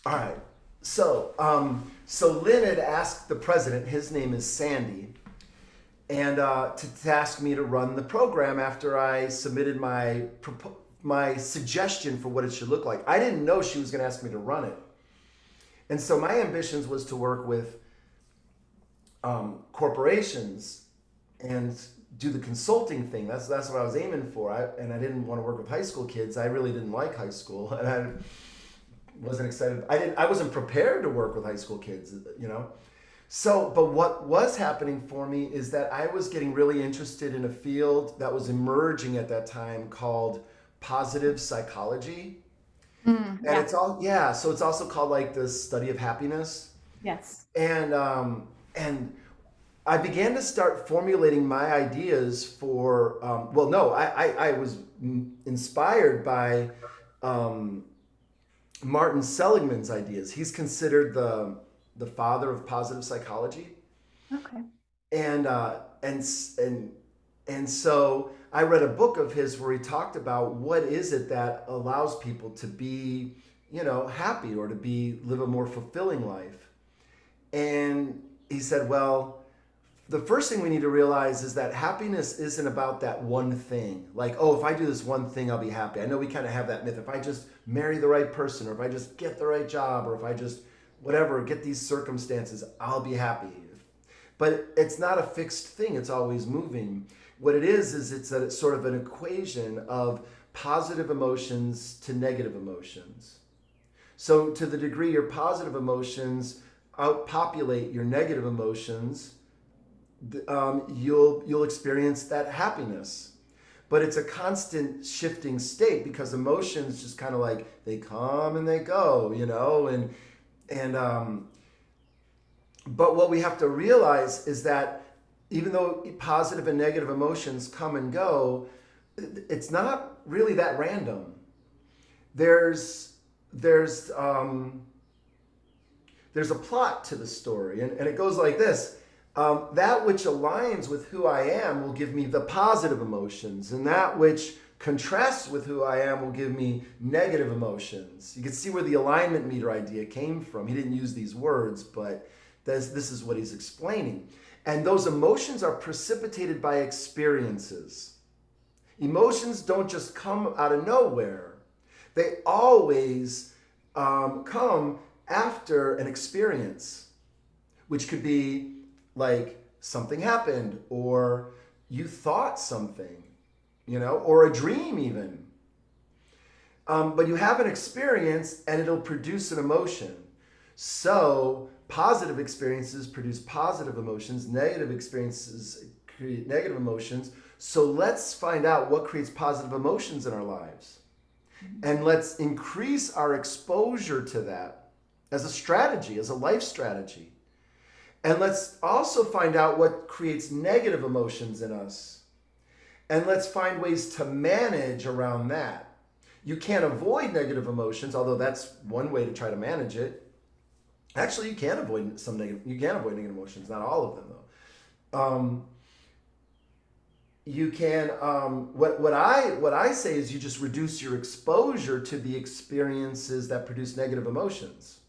All right. So Lynn had asked the president, his name is Sandy, and to ask me to run the program after I submitted my suggestion for what it should look like. I didn't know she was going to ask me to run it, and so my ambitions was to work with corporations and do the consulting thing. That's what I was aiming for. And I didn't want to work with high school kids. I really didn't like high school, and I wasn't excited. I wasn't prepared to work with high school kids, you know. So, but what was happening for me is that I was getting really interested in a field that was emerging at that time called positive psychology. And Yeah. it's all, yeah, so it's also called like the study of happiness. Yes. And I began to start formulating my ideas for, well, no, I was inspired by um, Martin Seligman's ideas. He's considered the father of positive psychology, Okay. and and so I read a book of his where he talked about what is it that allows people to be, happy or to be live a more fulfilling life. And he said, well, the first thing we need to realize is that happiness isn't about that one thing. Like, oh, if I do this one thing, I'll be happy. I know we kind of have that myth. If I just marry the right person, or if I just get the right job, or if I just, whatever, get these circumstances, I'll be happy. But it's not a fixed thing, it's always moving. What it is it's sort of an equation of positive emotions to negative emotions. So, to the degree your positive emotions outpopulate your negative emotions, you'll experience that happiness. But it's a constant shifting state because emotions just kind of like they come and they go, and but what we have to realize is that even though positive and negative emotions come and go, it's not really that random. There's there's um, there's a plot to the story, and it goes like this. That which aligns with who I am will give me the positive emotions, and that which contrasts with who I am will give me negative emotions. You can see where the alignment meter idea came from. He didn't use these words, but this is what he's explaining. And those emotions are precipitated by experiences. Emotions don't just come out of nowhere, they always come after an experience, which could be like something happened, or you thought something, or a dream even. But you have an experience and it'll produce an emotion. So positive experiences produce positive emotions, negative experiences create negative emotions. So let's find out what creates positive emotions in our lives. And let's increase our exposure to that as a strategy, as a life strategy. And let's also find out what creates negative emotions in us. And let's find ways to manage around that. You can't avoid negative emotions, although that's one way to try to manage it. Actually, you can avoid negative emotions, not all of them though. You can what I say is you just reduce your exposure to the experiences that produce negative emotions.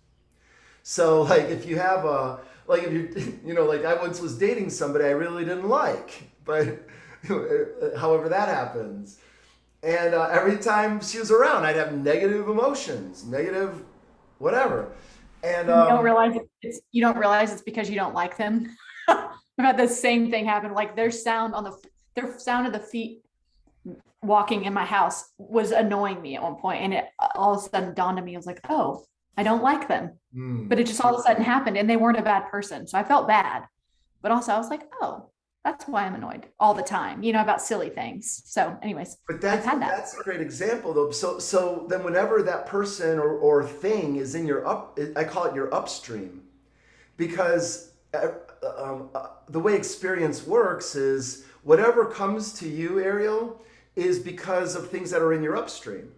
So like if you have a like if you like I once was dating somebody I really didn't like, but however that happens, and every time she was around I'd have negative emotions, negative whatever, and You don't realize it's because you don't like them. I've had the same thing happen. Like their sound of the feet walking in my house was annoying me at one point, and it all of a sudden dawned on me. I was like, oh, I don't like them. But it just all of a sudden happened, and they weren't a bad person, so I felt bad. But also, I was like, oh, that's why I'm annoyed all the time, about silly things. So, anyways, But I've that's had that. that's a great example though. So then whenever that person or thing is in your I call it your upstream, because the way experience works is whatever comes to you, Ariel, is because of things that are in your upstream.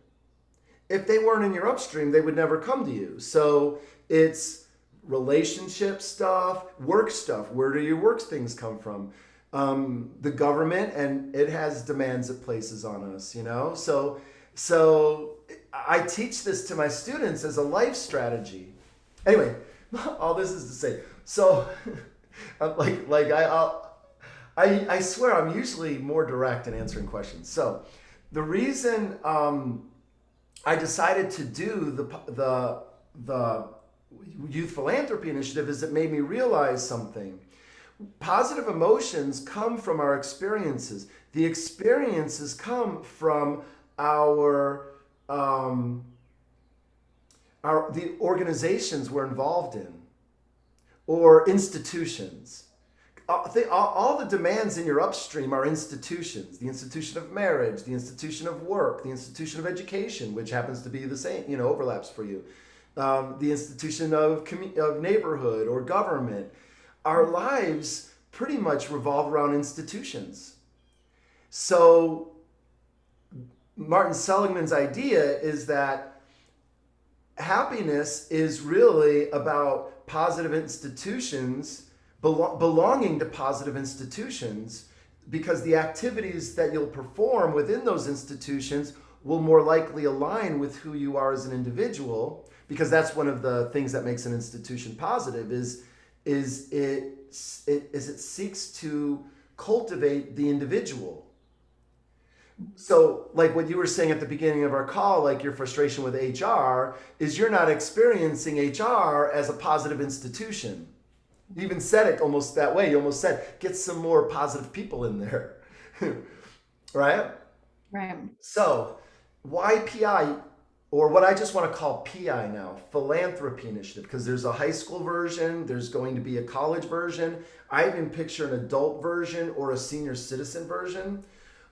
If they weren't in your upstream, they would never come to you. So it's relationship stuff, work stuff. Where do your work things come from? The government, and it has demands it places on us. So I teach this to my students as a life strategy. Anyway, all this is to say, so like I swear I'm usually more direct in answering questions. So the reason I decided to do the youth philanthropy initiative is it made me realize something. Positive emotions come from our experiences. The experiences come from our the organizations we're involved in or institutions. All the demands in your upstream are institutions: the institution of marriage, the institution of work, the institution of education, which happens to be the same, overlaps for you, the institution of neighborhood or government. Our lives pretty much revolve around institutions. So Martin Seligman's idea is that happiness is really about positive institutions, belonging to positive institutions, because the activities that you'll perform within those institutions will more likely align with who you are as an individual, because that's one of the things that makes an institution positive is it seeks to cultivate the individual. So, like what you were saying at the beginning of our call, like your frustration with HR is you're not experiencing HR as a positive institution. You even said it almost that way. You almost said, get some more positive people in there. Right? Right. So, why PI, or what I just want to call PI now, Philanthropy Initiative, because there's a high school version, there's going to be a college version. I even picture an adult version or a senior citizen version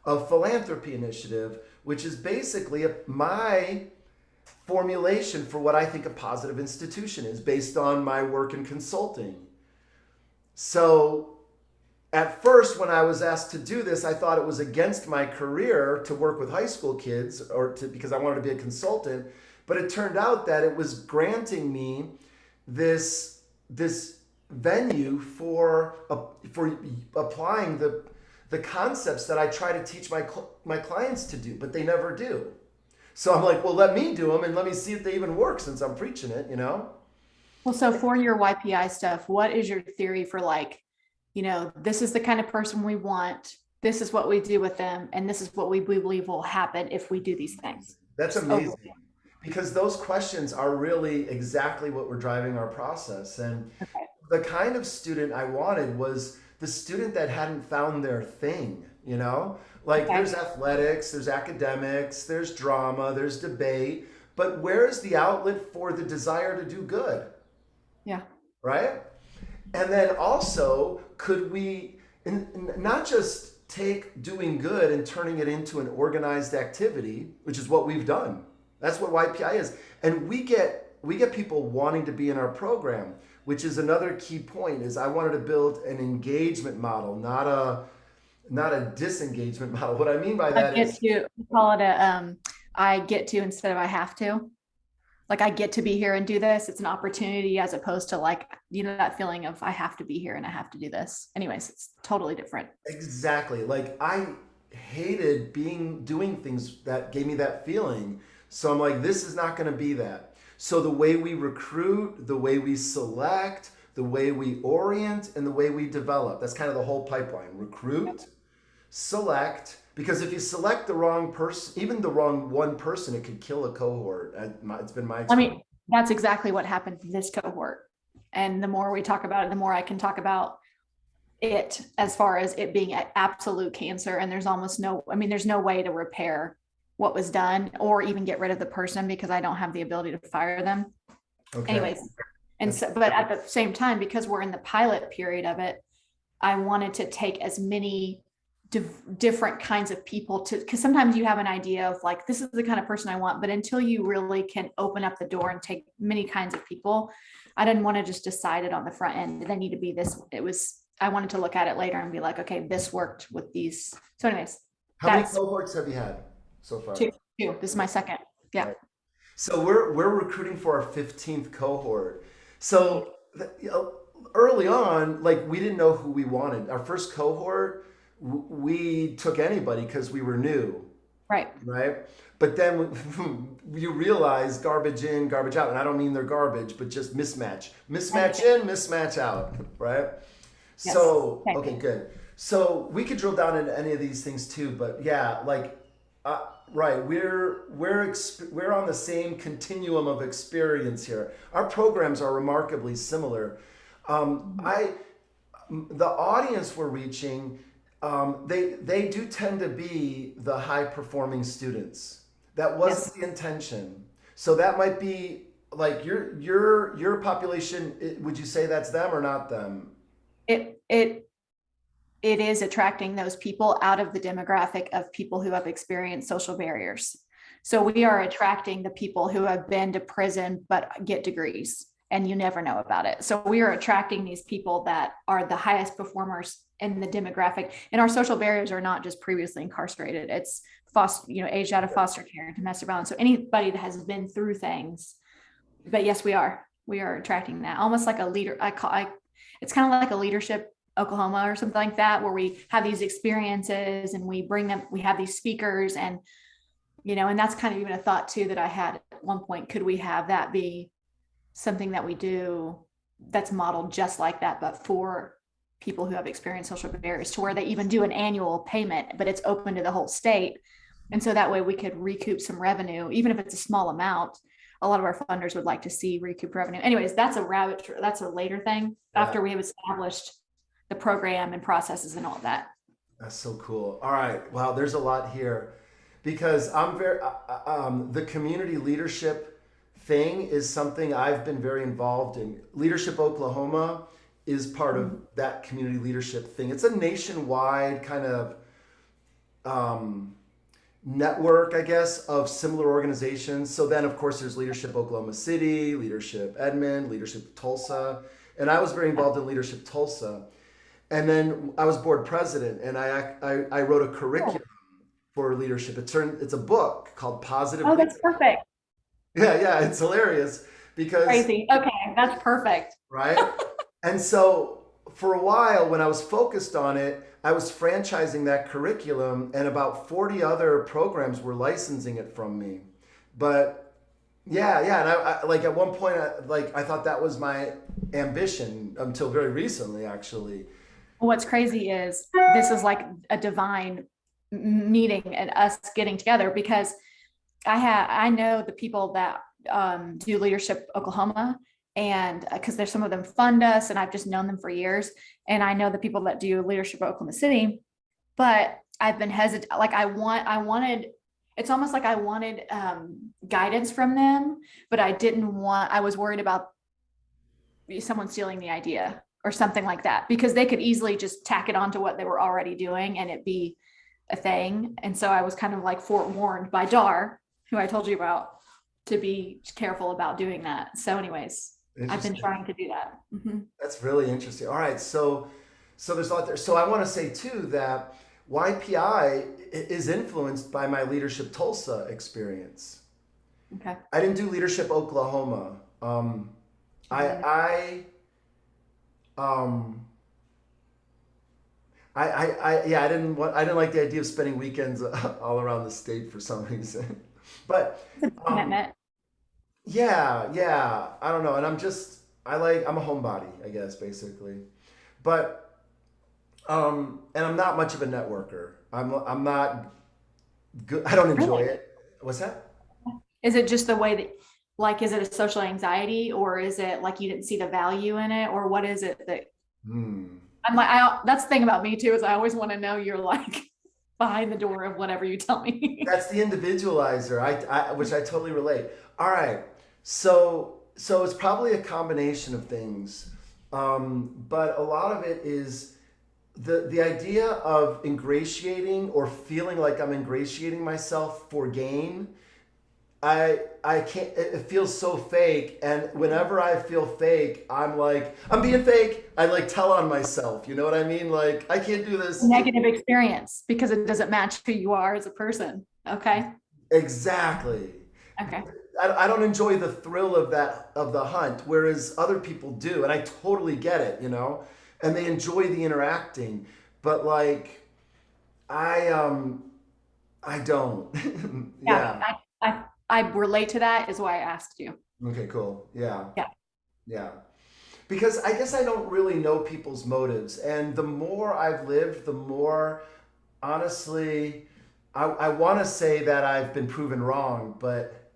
of Philanthropy Initiative, which is basically my formulation for what I think a positive institution is based on my work in consulting. So at first, when I was asked to do this, I thought it was against my career to work with high school kids because I wanted to be a consultant. But it turned out that it was granting me this venue for applying the concepts that I try to teach my clients to do, but they never do. So I'm like, well, let me do them and let me see if they even work since I'm preaching it, Well, so for your YPI stuff, what is your theory for this is the kind of person we want, this is what we do with them, and this is what we believe will happen if we do these things? That's amazing. Because those questions are really exactly what we're driving our process. And Okay. the kind of student I wanted was the student that hadn't found their thing, Like Okay. there's athletics, there's academics, there's drama, there's debate, but where's the outlet for the desire to do good? Yeah. Right? And then also, could we not just take doing good and turning it into an organized activity, which is what we've done. That's what YPI is. And we get people wanting to be in our program, which is another key point. Is I wanted to build an engagement model, not a disengagement model. What I mean by that is Call it I get to instead of I have to. Like I get to be here and do this. It's an opportunity as opposed to that feeling of I have to be here and I have to do this. Anyways, it's totally different. exactly. Like I hated doing things that gave me that feeling. So I'm like, this is not going to be that. So the way we recruit, the way we select, the way we orient, and the way we develop, that's kind of the whole pipeline. Recruit, select, because if you select the wrong person, even the wrong one person, it could kill a cohort. It's been my experience. That's exactly what happened to this cohort. And the more we talk about it, the more I can talk about it as far as it being absolute cancer. And there's there's no way to repair what was done or even get rid of the person because I don't have the ability to fire them. Okay. Anyways. And so, but at the same time, because we're in the pilot period of it, I wanted to take as many different kinds of people because sometimes you have an idea of this is the kind of person I want, but until you really can open up the door and take many kinds of people, I didn't want to just decide it on the front end. They need to be this. I wanted to look at it later and be like, okay, this worked with these. So anyways. How many cohorts have you had so far? Two. This is my second. Yeah. Right. So we're recruiting for our 15th cohort. So early on, we didn't know who we wanted. Our first cohort, we took anybody because we were new. Right. Right. but then you realize garbage in, garbage out, and I don't mean they're garbage, but just mismatch in, mismatch out, right? Yes. So Okay. okay, good. So we could drill down into any of these things too, but yeah, like right, we're on the same continuum of experience here. Our programs are remarkably similar. I the audience we're reaching, they do tend to be the high performing students. That wasn't Yes. the intention. So that might be like your population. Would you say that's them or not them? It it it is attracting those people out of the demographic of people who have experienced social barriers. So we are attracting the people who have been to prison but get degrees and you never know about it. So we are attracting these people that are the highest performers in the demographic. And our social barriers are not just previously incarcerated. It's aged out of foster care and domestic violence. So anybody that has been through things. But yes, we are attracting that almost like a leader. It's kind of like a leadership Oklahoma or something like that, where we have these experiences and we bring them, we have these speakers and, and that's kind of even a thought too that I had at one point. Could we have that be something that we do that's modeled just like that, but for people who have experienced social barriers, to where they even do an annual payment, but it's open to the whole state. And so that way we could recoup some revenue, even if it's a small amount. A lot of our funders would like to see recoup revenue. Anyways, that's that's a later thing Yeah. after we have established the program and processes and all of that. That's so cool. All right. Wow, there's a lot here because I'm very the community leadership thing is something I've been very involved in. Leadership Oklahoma is part of that community leadership thing. It's a nationwide kind of network, I guess, of similar organizations. So then, of course, there's Leadership Oklahoma City, Leadership Edmond, Leadership Tulsa, and I was very involved in Leadership Tulsa. And then I was board president, and I wrote a Oh, curriculum for leadership. It's a book called Positive oh, Leadership. that's perfect. Yeah, yeah, it's hilarious because Crazy. Okay, that's perfect. right? And so for a while, when I was focused on it, I was franchising that curriculum, and about 40 other programs were licensing it from me. But yeah, yeah, and I like at one point, I thought that was my ambition until very recently, actually. What's crazy is this is like a divine meeting and us getting together, because I know the people that do Leadership Oklahoma, and because there's some of them fund us and I've just known them for years, and I know the people that do Leadership Oklahoma City, but I've been hesitant. Like I wanted, it's almost like I wanted guidance from them, but I was worried about someone stealing the idea or something like that, because they could easily just tack it onto what they were already doing and it be a thing. And so I was kind of like forewarned by Dar, who I told you about, to be careful about doing that. So anyways, I've been Interesting. trying to do that. That's really interesting. All right, so there's a lot there. So I want to say too that YPI is influenced by my Leadership Tulsa experience. Okay. I didn't do Leadership Oklahoma. I um yeah, I didn't like the idea of spending weekends all around the state for some reason. But It's a um commitment. yeah, yeah, I don't know, and I'm a homebody, I guess, basically. But and I'm not much of a networker. I'm not good. I don't enjoy Really? it. What's that? Is it just the way that, like, is it a social anxiety, or is it like you didn't see the value in it, or what is it that Hmm. I'm like, that's the thing about me too, is I always want to know you're like behind the door of whatever you tell me. That's the individualizer, which I totally relate. All right, so it's probably a combination of things, but a lot of it is the idea of ingratiating or feeling like I'm ingratiating myself for gain. I can't. It feels so fake, and whenever I feel fake, I'm like I'm being fake. I like tell on myself. You know what I mean? Like I can't do this. Negative experience because it doesn't match who you are as a person. Okay. Exactly. Okay. I don't enjoy the thrill of the hunt, whereas other people do, and I totally get it, and they enjoy the interacting. But like, I I don't. Yeah, Yeah. I relate to that is why I asked you. Okay, cool. Yeah. Yeah. Yeah. Because I guess I don't really know people's motives. And the more I've lived, the more, honestly, I want to say that I've been proven wrong, but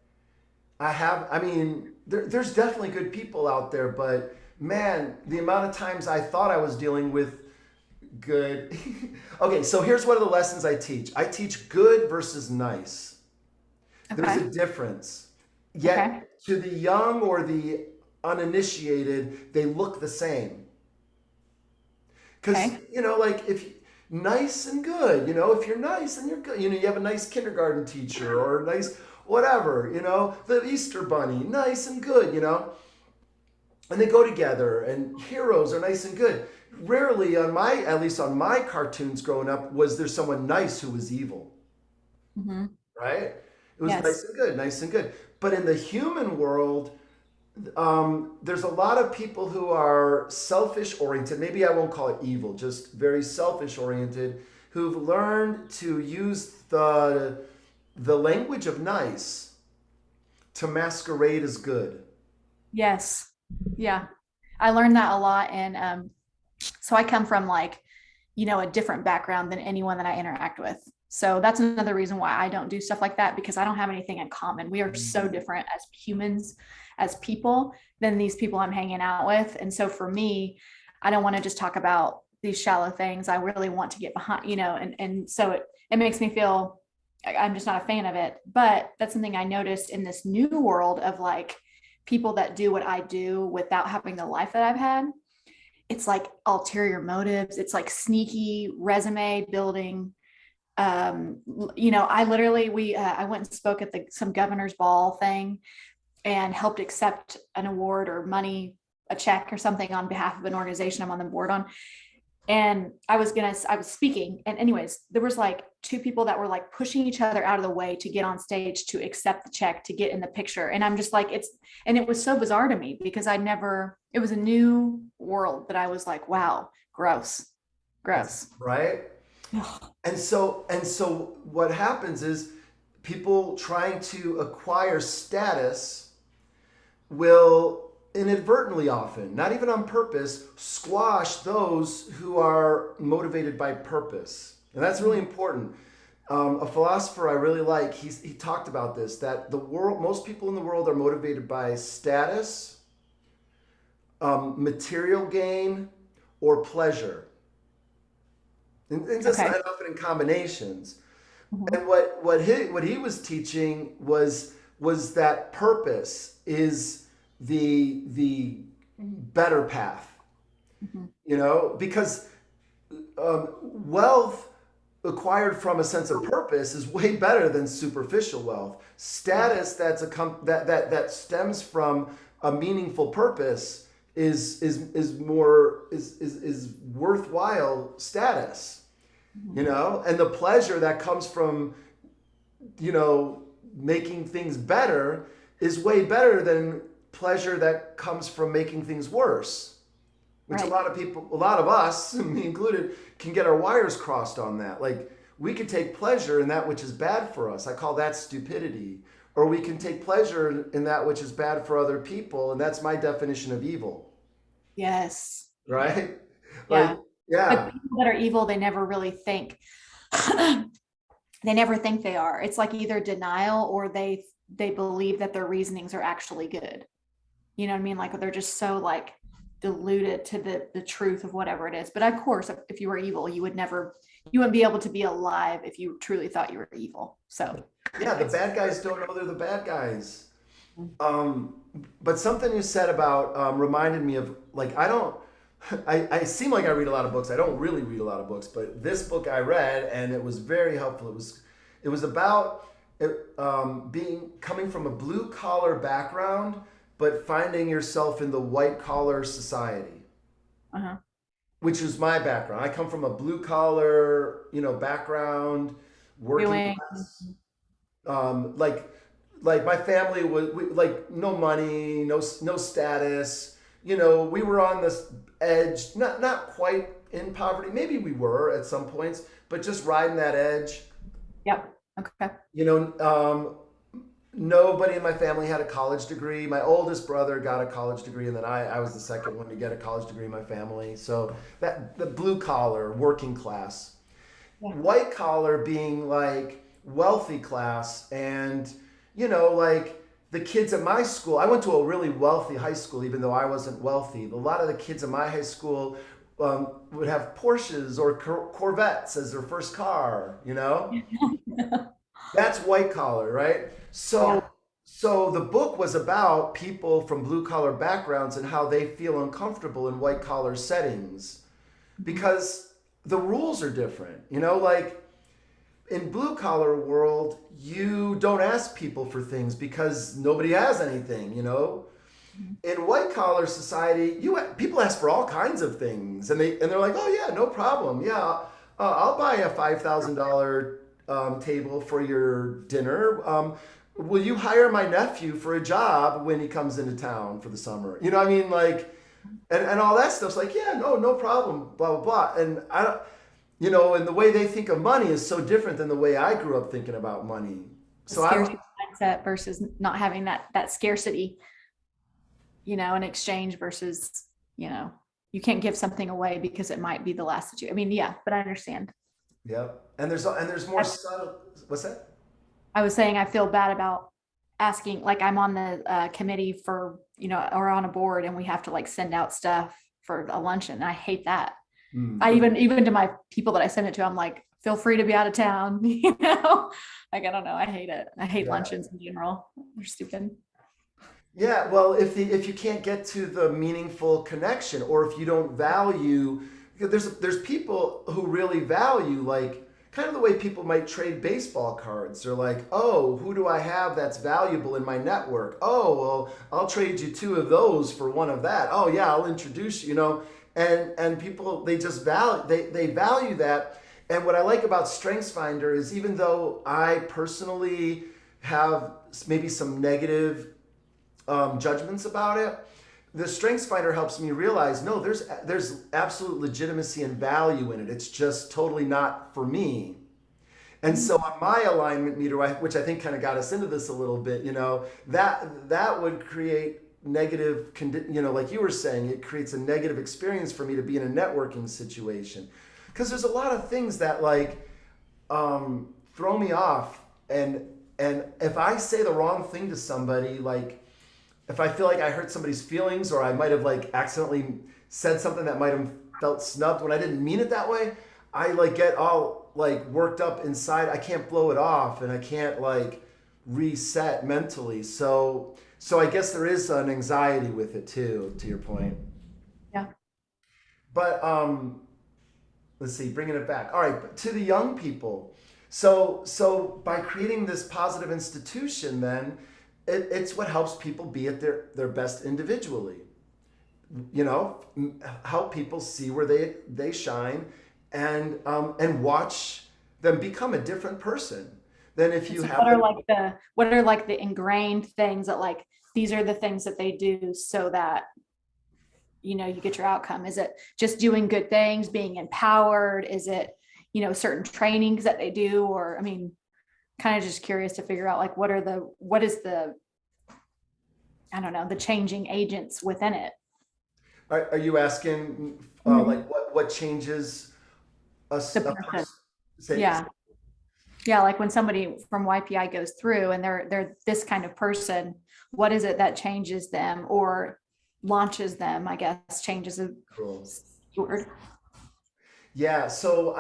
I mean, there's definitely good people out there, but man, the amount of times I thought I was dealing with good. Okay, so here's one of the lessons I teach. I teach good versus nice. There's Okay. a difference. Okay. Yet to the young or the uninitiated, they look the same. Because, Okay. like if nice and good, if you're nice and you're good, you have a nice kindergarten teacher or a nice whatever, the Easter bunny, nice and good, and they go together and heroes are nice and good. Rarely at least on my cartoons growing up, was there someone nice who was evil, Hmm. right? It was nice Yes. and good, nice and good. But in the human world, there's a lot of people who are selfish oriented. Maybe I won't call it evil, just very selfish oriented, who've learned to use the language of nice to masquerade as good. Yes. Yeah. I learned that a lot. And so I come from like, a different background than anyone that I interact with. So that's another reason why I don't do stuff like that because I don't have anything in common. We are so different as humans, as people, than these people I'm hanging out with. And so for me, I don't want to just talk about these shallow things. I really want to get behind, and so it makes me feel I'm just not a fan of it. But that's something I noticed in this new world of like people that do what I do without having the life that I've had. It's like ulterior motives. It's like sneaky resume building. I literally I went and spoke at some governor's ball thing and helped accept an award or money, a check or something on behalf of an organization I'm on the board on. And I was speaking. And anyways, there was like two people that were like pushing each other out of the way to get on stage to accept the check, to get in the picture. And I'm just like, and it was so bizarre to me because it was a new world that I was like, wow, gross, gross. Right? And so what happens is people trying to acquire status will inadvertently, often not even on purpose, squash those who are motivated by purpose. And that's really important. A philosopher I really like, he talked about this, that most people in the world are motivated by status, material gain, or pleasure, and just Okay. not often in combinations. Mhm. And what he was teaching was that purpose is the better path, Mhm. because wealth acquired from a sense of purpose is way better than superficial wealth. Yeah. Status that stems from a meaningful purpose is more is worthwhile status, Mhm. and the pleasure that comes from you know making things better is way better than pleasure that comes from making things worse, which Right. a lot of us, me included, can get our wires crossed on that. Like, we could take pleasure in that which is bad for us. I call that stupidity. Or we can take pleasure in that which is bad for other people, and that's my definition of evil, Yes. Yeah. right? Yeah. Like, But yeah, people that are evil, they never really think. They never think they are. It's like either denial or they believe that their reasonings are actually good. You know what I mean? Like they're just so like deluded to the truth of whatever it is. But of course, if you were evil, you wouldn't be able to be alive if you truly thought you were evil. So yeah, the anyways. bad guys don't know they're the bad guys. Um, but something you said about reminded me of, like, I don't. I seem like I read a lot of books. I don't really read a lot of books, but this book I read and it was very helpful. It was about being coming from a blue collar background, but finding yourself in the white collar society, Uh-huh. which is my background. I come from a blue collar, background, working Doing class. Like my family was like no money, no status. We were on this edge, not quite in poverty. Maybe we were at some points, but just riding that edge. yep. Okay. You know, nobody in my family had a college degree. My oldest brother got a college degree, and then I was the second one to get a college degree in my family. So that the blue collar, working class, Yeah. white collar being like wealthy class, and like the kids at my school. I went to a really wealthy high school, even though I wasn't wealthy. A lot of the kids in my high school would have Porsches or Corvettes as their first car. That's white collar, right? So Yeah. so the book was about people from blue collar backgrounds and how they feel uncomfortable in white collar settings Mhm. because the rules are different. Like in blue collar world, you don't ask people for things because nobody has anything. Mhm. In white collar society, people ask for all kinds of things, and they're like, "Oh yeah, no problem. Yeah, I'll buy a $5,000 table for your dinner. Will you hire my nephew for a job when he comes into town for the summer? You know what I mean? Like, and all that stuff's like, yeah, no problem, blah blah blah. And I don't, and the way they think of money is so different than the way I grew up thinking about money. The So I scarcity mindset versus not having that scarcity, in exchange versus, you know, you can't give something away because it might be the last that you, I mean, yeah, but I understand. Yep. And there's more I, subtle. What's that? I was saying I feel bad about asking, like I'm on the committee for, or on a board and we have to like send out stuff for a luncheon. And I hate that. I Mm. even to my people that I send it to, I'm like, feel free to be out of town, Like I don't know. I hate it. I hate Yeah. luncheons in general. They're stupid. Yeah. Well, if you can't get to the meaningful connection, or if you don't value, because there's people who really value like kind of the way people might trade baseball cards. They're like, oh, who do I have that's valuable in my network? Oh, well, I'll trade you two of those for one of that. Oh yeah, I'll introduce you. And people they just value they value that. And what I like about StrengthsFinder is even though I personally have maybe some negative judgments about it, the StrengthsFinder helps me realize no, there's absolute legitimacy and value in it. It's just totally not for me. And so on my alignment meter, which I think kind of got us into this a little bit, that would create negative, like you were saying, it creates a negative experience for me to be in a networking situation. Because there's a lot of things that like throw me off, and if I say the wrong thing to somebody, like if I feel like I hurt somebody's feelings, or I might have like accidentally said something that might have felt snubbed when I didn't mean it that way, I like get all like worked up inside. I can't blow it off, and I can't like reset mentally. So I guess there is an anxiety with it too, to your point. Yeah. But let's see, bringing it back. All right, but to the young people. So by creating this positive institution, then it's what helps people be at their best individually. Help people see where they shine, and watch them become a different person than if And you so have them. what are like the ingrained things that like these are the things that they do so that you get your outcome? Is it just doing good things, being empowered? Is it, certain trainings that they do? Or I mean, kind of just curious to figure out like what is the, I don't know, the changing agents within it. Are you asking Mhm. like what changes The a person. person? Say, Yeah. Yeah. Like when somebody from YPI goes through and they're this kind of person, what is it that changes them or launches them? I guess changes a cool. word. Yeah, so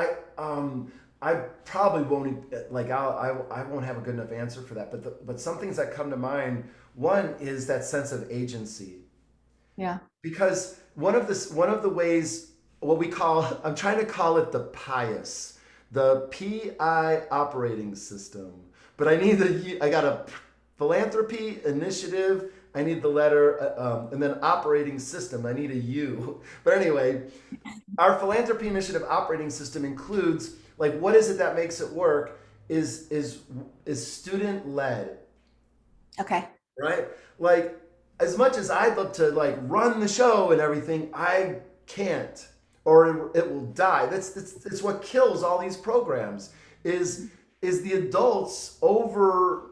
I probably won't like I won't have a good enough answer for that. But some things that come to mind. One is that sense of agency, Yeah. because one of the ways, what we call, I'm trying to call it the pious, the PI operating system. But I got a philanthropy initiative. I need the letter, and then operating system. I need a U. But anyway, our philanthropy initiative operating system includes like what is it that makes it work is student led, Okay. right? Like as much as I'd love to like run the show and everything, I can't, or it will die. That's what kills all these programs is is the adults over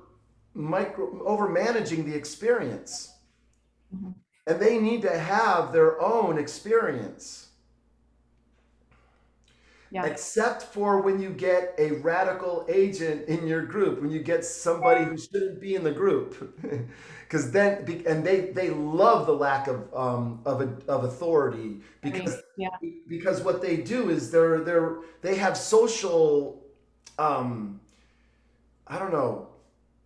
managing the experience. Mhm. And they need to have their own experience. Yeah. Except for when you get a radical agent in your group, when you get somebody who shouldn't be in the group, because then and they love the lack of authority Yeah. because what they do is they have social um, I don't know,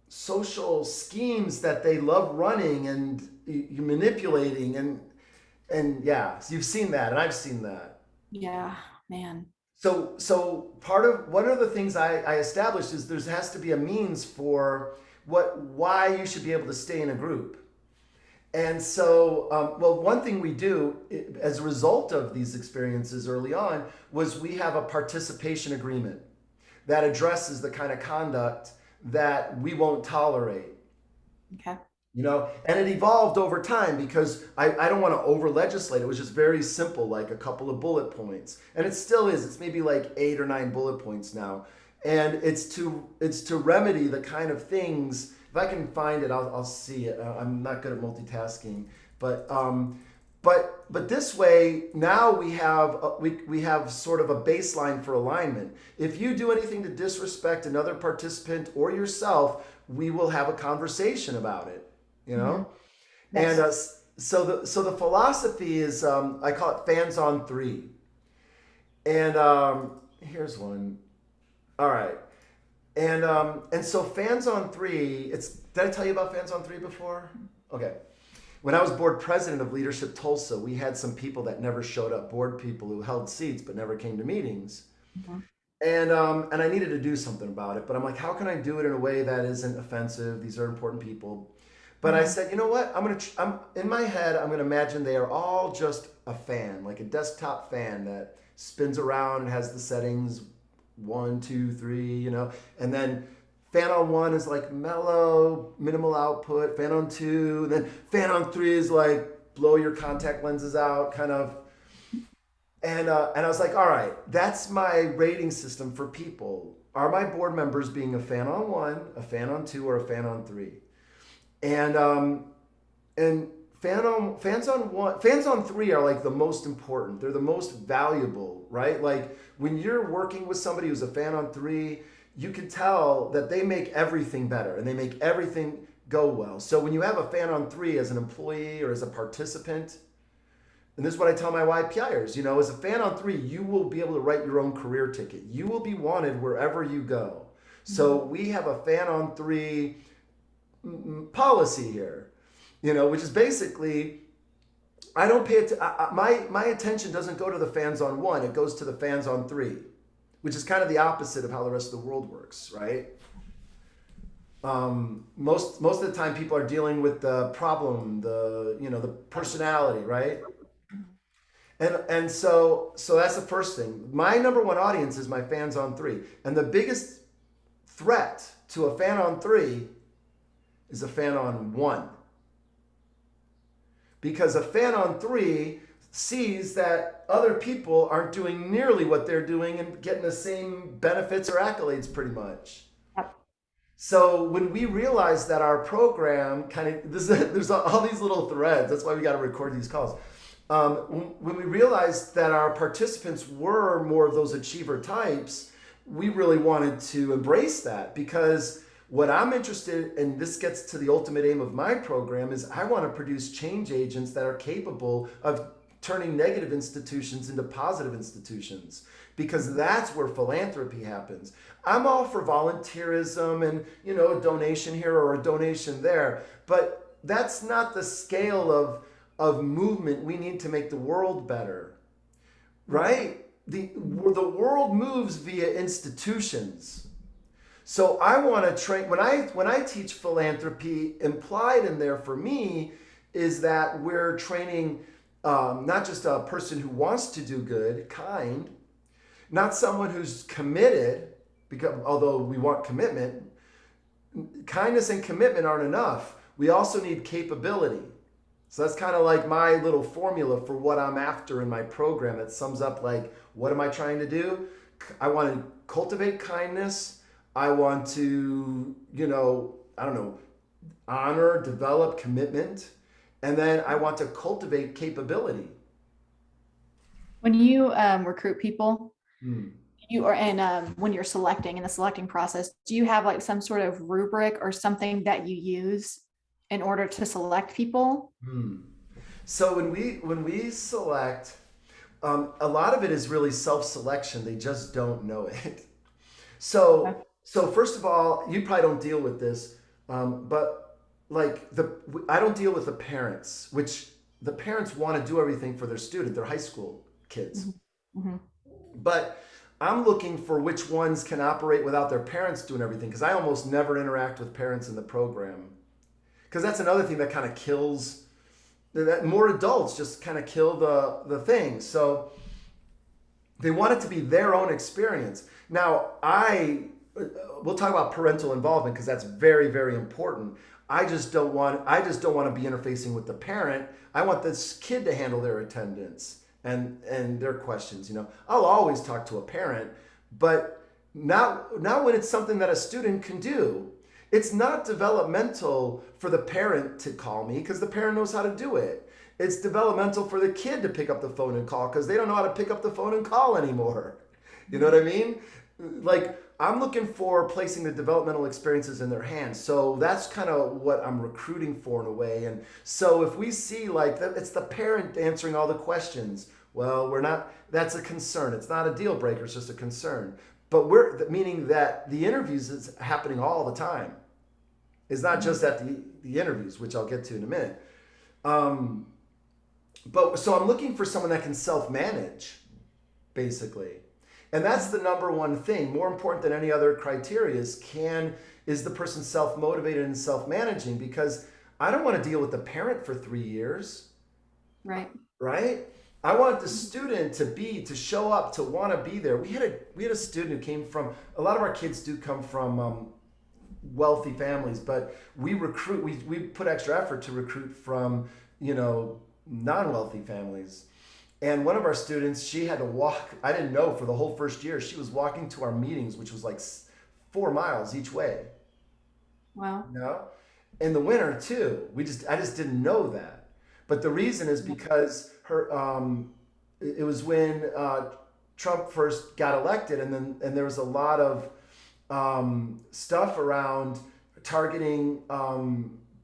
social schemes that they love running and you manipulating and yeah, so you've seen that and I've seen that. Yeah, man. So part of one of the things I established is there has to be a means for why you should be able to stay in a group. And so, well, one thing we do as a result of these experiences early on was we have a participation agreement that addresses the kind of conduct that we won't tolerate. Okay. And it evolved over time because I don't want to over legislate. It was just very simple, like a couple of bullet points, and it still is. It's maybe like 8 or 9 bullet points now, and it's to remedy the kind of things. If I can find it, I'll see it. I'm not good at multitasking, but this way now we have sort of a baseline for alignment. If you do anything to disrespect another participant or yourself, we will have a conversation about it. Mhm. And Yes. so the philosophy is I call it fans on three, and here's one. All right, and so fans on three. Did I tell you about fans on three before? Okay. When I was board president of Leadership Tulsa, we had some people that never showed up, board people who held seats but never came to meetings. Mhm. And I needed to do something about it, but I'm like, how can I do it in a way that isn't offensive? These are important people. But I Mhm. said, you know what? I'm in my head. I'm gonna imagine they are all just a fan, like a desktop fan that spins around and has the settings 1, 2, 3, and then fan on one is like mellow, minimal output. Fan on two, then fan on three is like blow your contact lenses out, kind of. And I was like, all right, that's my rating system for people. Are my board members being a fan on one, a fan on two, or a fan on three? And and fans on three are like the most important. They're the most valuable, right? Like when you're working with somebody who's a fan on three, you can tell that they make everything better and they make everything go well. So when you have a fan on three as an employee or as a participant, and this is what I tell my YPIers, as a fan on three, you will be able to write your own career ticket. You will be wanted wherever you go. So we have a fan on three policy here, which is basically I don't pay it. My attention doesn't go to the fans on one; it goes to the fans on three, which is kind of the opposite of how the rest of the world works, right? Most of the time, people are dealing with the problem, the personality, right? And so that's the first thing. My number one audience is my fans on three, and the biggest threat to a fan on three is a fan on one. Because a fan on three sees that other people aren't doing nearly what they're doing and getting the same benefits or accolades pretty much. Yep. So when we realize that our program there's all these little threads. That's why we got to record these calls. When we realized that our participants were more of those achiever types, we really wanted to embrace that because what I'm interested in, this gets to the ultimate aim of my program, is I want to produce change agents that are capable of turning negative institutions into positive institutions because that's where philanthropy happens. I'm all for volunteerism and, a donation here or a donation there, but that's not the scale of movement we need to make the world better, right? The world moves via institutions. So I want to train when I teach philanthropy. Implied in there for me is that we're training not just a person who wants to do good, kind, not someone who's committed, because although we want commitment, kindness and commitment aren't enough. We also need capability. So that's kind of like my little formula for what I'm after in my program. It sums up like, what am I trying to do? I want to cultivate kindness. I want to, I don't know, honor, develop commitment, and then I want to cultivate capability. When you recruit people, Hmm. you are and when you're selecting in the selecting process, do you have like some sort of rubric or something that you use in order to select people? Hmm. So when we select, a lot of it is really self-selection. They just don't know it. Okay. So first of all, you probably don't deal with this, but like I don't deal with the parents, which the parents want to do everything for their student, their high school kids. Mhm. Mhm. But I'm looking for which ones can operate without their parents doing everything because I almost never interact with parents in the program. Because that's another thing that kind of kills that more adults just kind of kill the thing. So they want it to be their own experience. Now, we'll talk about parental involvement because that's very, very important. I just don't want to be interfacing with the parent. I want this kid to handle their attendance and their questions. I'll always talk to a parent, but not when it's something that a student can do. It's not developmental for the parent to call me because the parent knows how to do it. It's developmental for the kid to pick up the phone and call because they don't know how to pick up the phone and call anymore. You know what I mean? Like, I'm looking for placing the developmental experiences in their hands. So that's kind of what I'm recruiting for in a way. And so if we see like that, it's the parent answering all the questions. Well, we're not, that's a concern. It's not a deal breaker, it's just a concern. But meaning that the interviews is happening all the time. It's not just at the interviews, which I'll get to in a minute. Um, but so I'm looking for someone that can self-manage, basically. And that's the number one thing. More important than any other criteria is the person self-motivated and self-managing because I don't want to deal with the parent for 3 years, Right. right? I want the student to show up, to want to be there. We had a student who came from a lot of our kids do come from wealthy families, but we put extra effort to recruit from non-wealthy families. And one of our students, she had to walk. I didn't know for the whole first year she was walking to our meetings, which was like 4 miles each way. Wow. You know, in the winter too. I just didn't know that. But the reason is because it was when Trump first got elected, and there was a lot of stuff around targeting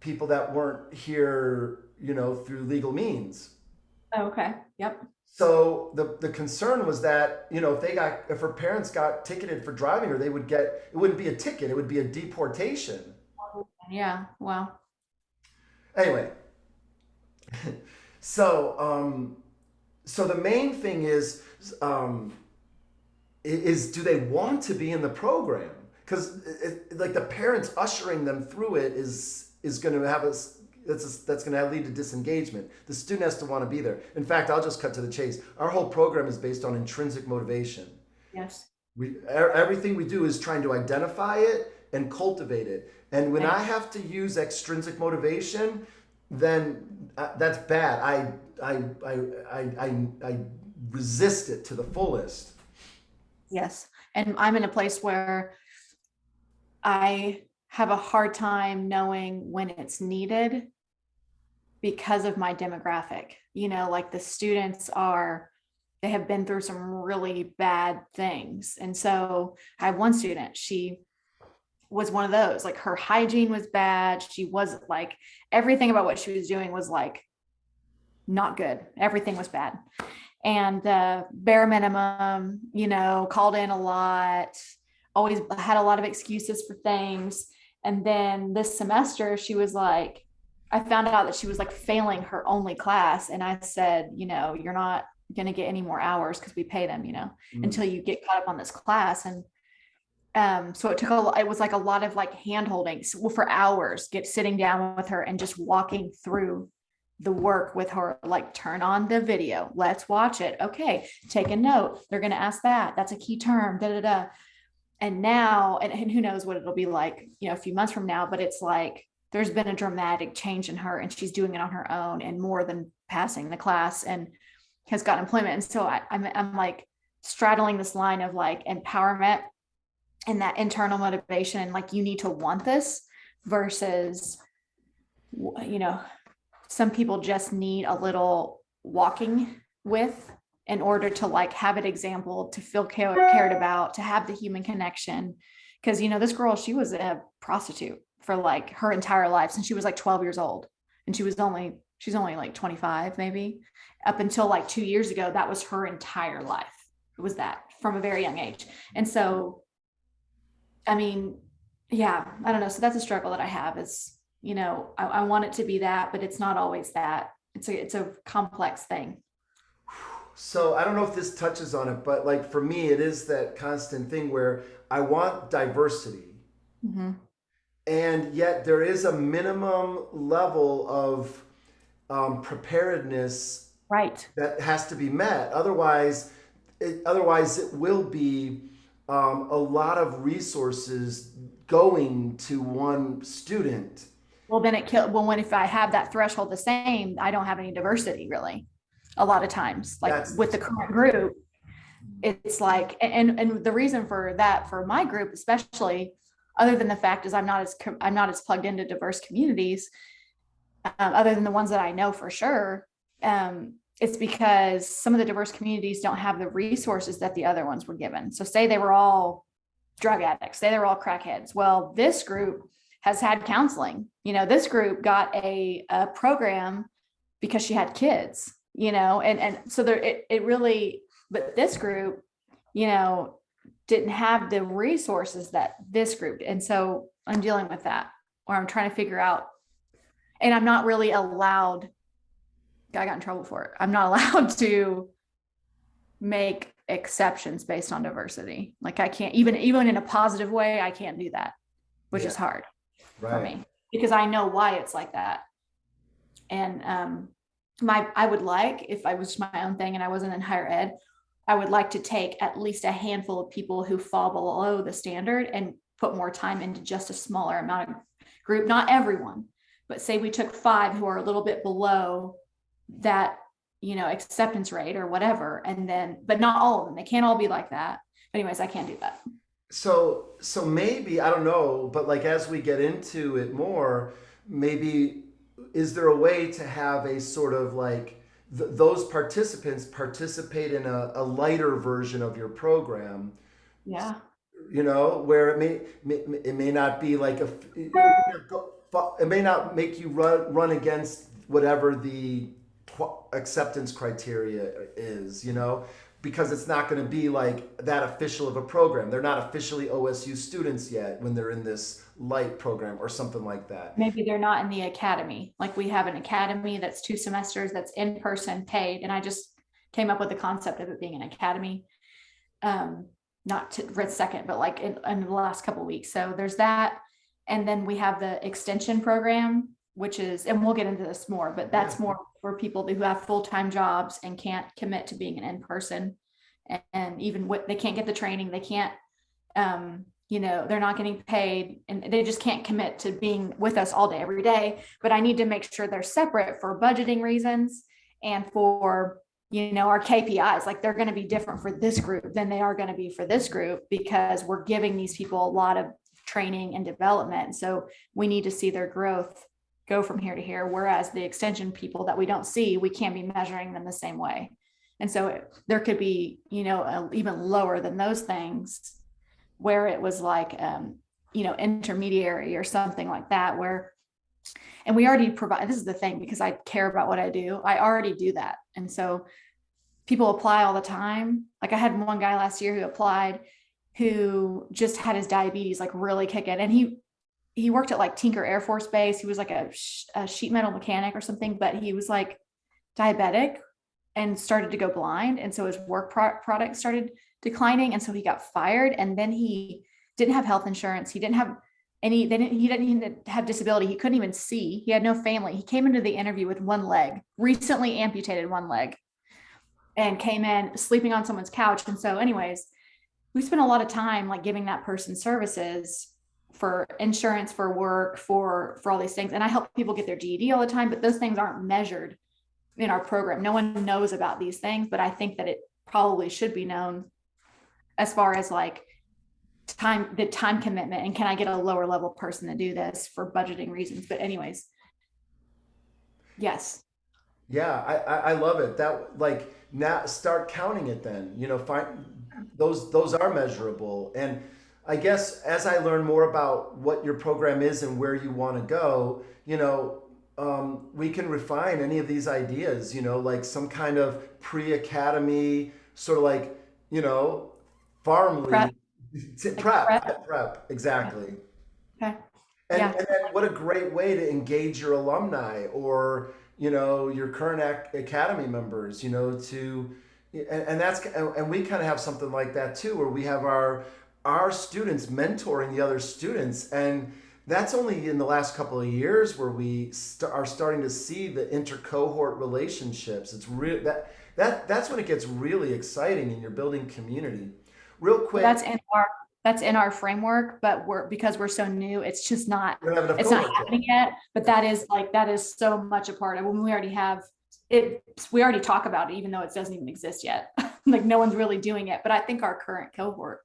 people that weren't here, through legal means. Oh, okay. Yep. So the concern was that if her parents got ticketed for driving her, it wouldn't be a ticket, it would be a deportation. Yeah. Wow. Anyway, so so the main thing um, is do they want to be in the program? Because like the parents ushering them through it is going to have us. That's going to lead to disengagement. The student has to want to be there. In fact, I'll just cut to the chase. Our whole program is based on intrinsic motivation. Yes. Everything we do is trying to identify it and cultivate it. And when Right. I have to use extrinsic motivation, then that's bad. I resist it to the fullest. Yes. And I'm in a place where I have a hard time knowing when it's needed because of my demographic. Like the students they have been through some really bad things. And so I have one student, she was one of those, like her hygiene was bad. She was like, everything about what she was doing was like not good. Everything was bad. And bare minimum, called in a lot, always had a lot of excuses for things. And then this semester, she was like, I found out that she was like failing her only class. And I said, you're not going to get any more hours because we pay them, Mm. until you get caught up on this class. And so it was like a lot of like hand holding for hours, sitting down with her and just walking through the work with her, like turn on the video, let's watch it. Okay, take a note. They're going to ask that. That's a key term. Da da da. And now, and who knows what it'll be like, a few months from now. But it's like there's been a dramatic change in her, and she's doing it on her own, and more than passing the class, and has gotten employment. And so I'm like straddling this line of like empowerment and that internal motivation, and like, you need to want this versus, you know, some people just need a little walking with in order to like have an example, to feel cared about, to have the human connection. Because, you know, this girl, she was a prostitute for like her entire life since she was like 12 years old. And she's only like 25, maybe, up until like 2 years ago. That was her entire life. It was that from a very young age. And so, I mean, yeah, I don't know. So that's a struggle that I have is, you know, I want it to be that, but it's not always that. It's a complex thing. So I don't know if this touches on it, but like for me, it is that constant thing where I want diversity, Mm-hmm. and yet there is a minimum level of preparedness Right. that has to be met. Otherwise it will be a lot of resources going to one student. Well, then when, if I have that threshold the same, I don't have any diversity really. A lot of times, like That's with the current group, it's like, and the reason for that, for my group, especially, other than the fact is I'm not as plugged into diverse communities, other than the ones that I know for sure. It's because some of the diverse communities don't have the resources that the other ones were given. So say they were all drug addicts, say they were all crackheads. Well, this group has had counseling. You know, this group got a program because she had kids, you know, and so there, it really, but this group, you know, didn't have the resources that this group. And so I'm dealing with that, or I'm trying to figure out, and I'm not really allowed, I got in trouble for it. I'm not allowed to make exceptions based on diversity. Like I can't, even in a positive way, I can't do that, which Yeah. is hard for Right. me because I know why it's like that. And I would like, if I was my own thing and I wasn't in higher ed, I would like to take at least a handful of people who fall below the standard and put more time into just a smaller amount of group, not everyone, but say we took 5 who are a little bit below that, you know, acceptance rate or whatever. And then, but not all of them, they can't all be like that. But anyways, I can't do that. So maybe, I don't know, but like as we get into it more, maybe is there a way to have a sort of like those participants participate in a lighter version of your program, Yeah. you know, where it may not be like it may not make you run against whatever the acceptance criteria is, you know, because it's not going to be like that official of a program. They're not officially OSU students yet when they're in this light program or something like that. Maybe they're not in the academy. Like we have an academy that's 2 semesters, that's in person paid. And I just came up with the concept of it being an academy. Not to read second, but like in the last couple of weeks. So there's that. And then we have the extension program, which is, and we'll get into this more, but that's more for people who have full-time jobs and can't commit to being an in-person. And even what they can't get the training, they can't, you know, they're not getting paid and they just can't commit to being with us all day, every day. But I need to make sure they're separate for budgeting reasons and for, you know, our KPIs. Like they're going to be different for this group than they are going to be for this group because we're giving these people a lot of training and development. So we need to see their growth go from here to here. Whereas the extension people that we don't see, we can't be measuring them the same way. And so there could be, you know, even lower than those things where it was like, you know, intermediary or something like that, where, and we already provide, this is the thing, because I care about what I do. I already do that. And so people apply all the time. Like I had one guy last year who applied who just had his diabetes like really kick in. And he worked at like Tinker Air Force Base. He was like a sheet metal mechanic or something, but he was like diabetic and started to go blind. And so his work product started declining. And so he got fired. And then he didn't have health insurance. He didn't have he didn't even have disability. He couldn't even see. He had no family. He came into the interview with one leg, recently amputated one leg, and came in sleeping on someone's couch. And so anyways, we spent a lot of time like giving that person services for insurance, for work, for all these things. And I help people get their GED all the time, but those things aren't measured in our program. No one knows about these things, but I think that it probably should be known as far as like the time commitment, and can I get a lower level person to do this for budgeting reasons? But anyways, yes. Yeah, I love it. That like now start counting it then. You know, find those are measurable. And I guess as I learn more about what your program is and where you want to go, you know, we can refine any of these ideas. You know, like some kind of pre-academy, sort of like, you know, farm Prep, league like prep. prep Yeah. exactly. Okay. And Yeah. then what a great way to engage your alumni or, you know, your current academy members, you know, to, and that's, and we kind of have something like that too, where we have our students mentoring the other students. And that's only in the last couple of years where we are starting to see the intercohort relationships. It's real that's when it gets really exciting and you're building community. Real quick, That's in our that's in our framework, but because we're so new, it's just not we don't have enough it's not cohorts yet. happening yet. But that is so much a part of when we already have it. We already talk about it, even though it doesn't even exist yet. Like no one's really doing it. But I think our current cohort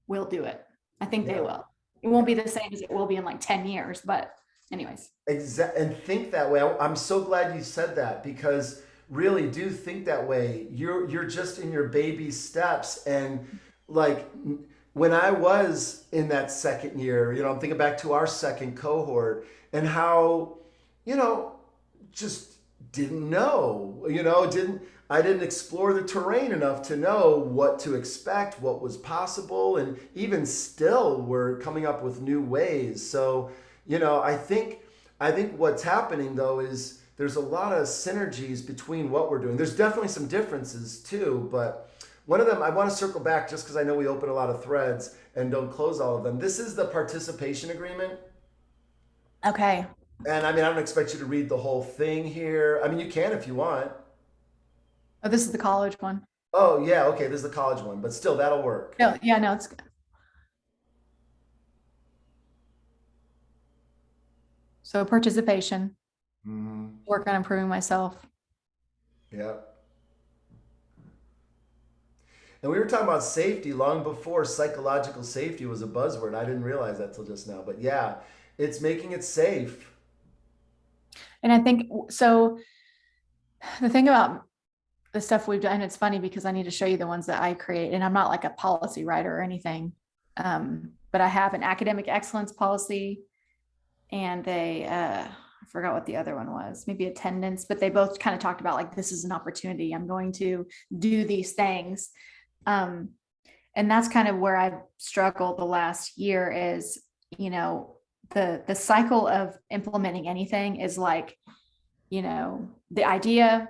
will do it. I think they Yeah. will. It won't be the same as it will be in like 10 years. But anyways, And think that way. I'm so glad you said that because really do think that way. You're just in your baby steps and like when I was in that second year, you know, I'm thinking back to our second cohort and how, you know, just didn't know, you know, I didn't explore the terrain enough to know what to expect, what was possible, and even still we're coming up with new ways. So, you know, I think what's happening though is there's a lot of synergies between what we're doing. There's definitely some differences too, but one of them I want to circle back just because I know we open a lot of threads and don't close all of them. This is the participation agreement. okay. And I mean, I don't expect you to read the whole thing here. I mean, you can if you want. Oh, this is the college one. Oh, yeah, okay, this is the college one, but still, that'll work. No, yeah, no, it's good. So participation, Hmm. work on improving myself. Yeah. And we were talking about safety long before psychological safety was a buzzword. I didn't realize that till just now. But yeah, it's making it safe. And I think so. The thing about the stuff we've done, it's funny because I need to show you the ones that I create, and I'm not like a policy writer or anything. But I have an academic excellence policy and I forgot what the other one was, maybe attendance, but they both kind of talked about like, this is an opportunity. I'm going to do these things. Um, and that's kind of where I've struggled the last year is, you know, the cycle of implementing anything is like, you know, the idea,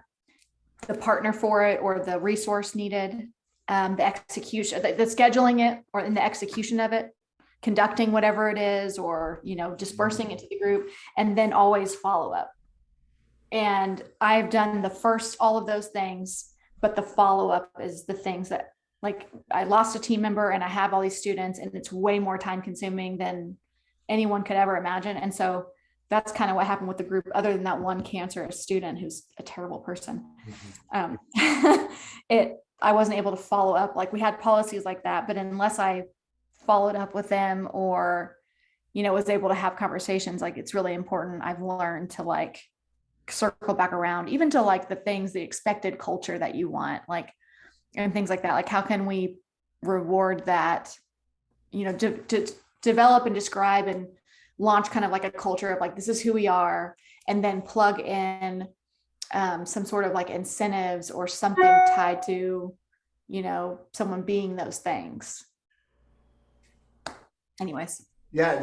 the partner for it or the resource needed, the execution, the scheduling it or in the execution of it, conducting whatever it is, or, you know, dispersing it to the group, and then always follow up. And I've done the first, all of those things, but the follow up is the things that like I lost a team member and I have all these students and it's way more time consuming than anyone could ever imagine. And so that's kind of what happened with the group, other than that one cancerous student who's a terrible person. Um, I wasn't able to follow up. Like we had policies like that, but unless I followed up with them or, you know, was able to have conversations, like it's really important. I've learned to like circle back around, even to like the things, the expected culture that you want, like, and things like that. Like, how can we reward that, you know, to develop and describe and launch kind of like a culture of like, this is who we are, and then plug in some sort of like incentives or something tied to, you know, someone being those things. Anyways. Yeah,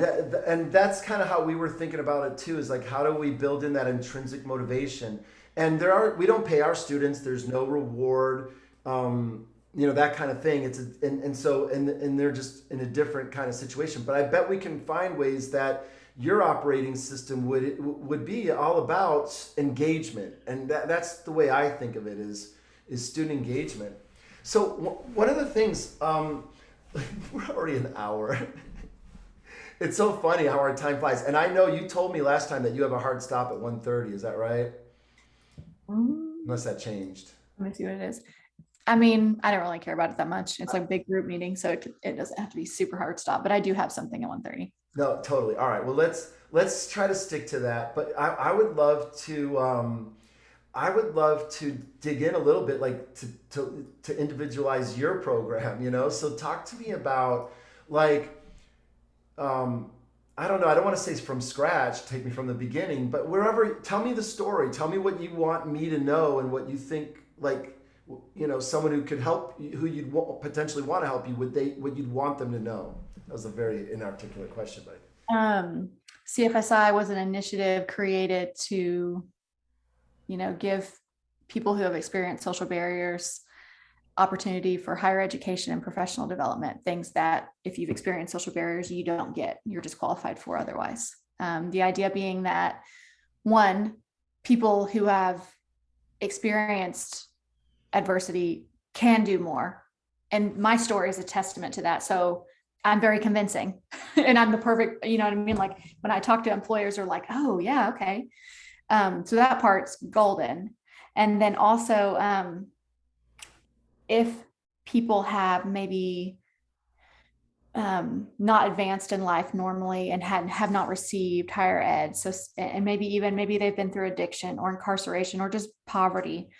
and that's kind of how we were thinking about it too. Is like, how do we build in that intrinsic motivation? And we don't pay our students. There's no reward, you know, that kind of thing. And they're just in a different kind of situation. But I bet we can find ways that your operating system would be all about engagement, and that's the way I think of it is student engagement. So one of the things, we're already an hour. It's so funny how our time flies. And I know you told me last time that you have a hard stop at 1:30. Is that right? Unless that changed. Let me see what it is. I mean, I don't really care about it that much. It's like a big group meeting, so it doesn't have to be super hard stop, but I do have something at 1:30. No, totally. All right. Well, let's try to stick to that. But I would love to I would love to dig in a little bit, like to individualize your program. So talk to me about like I don't know. I don't want to say from scratch. Take me from the beginning, but wherever. Tell me the story. Tell me what you want me to know and what you think like someone who could help who you'd potentially want to help you what you'd want them to know. That was a very inarticulate question, but Um, CFSI was an initiative created to, give people who have experienced social barriers opportunity for higher education and professional development, things that if you've experienced social barriers, you don't get, you're disqualified for otherwise. The idea being that one, people who have experienced adversity can do more. And my story is a testament to that. So I'm very convincing and I'm the perfect, you know what I mean? Like when I talk to employers are like, oh yeah, okay. So that part's golden. And then also, if people have maybe not advanced in life normally and have not received higher ed, so and maybe they've been through addiction or incarceration or just poverty.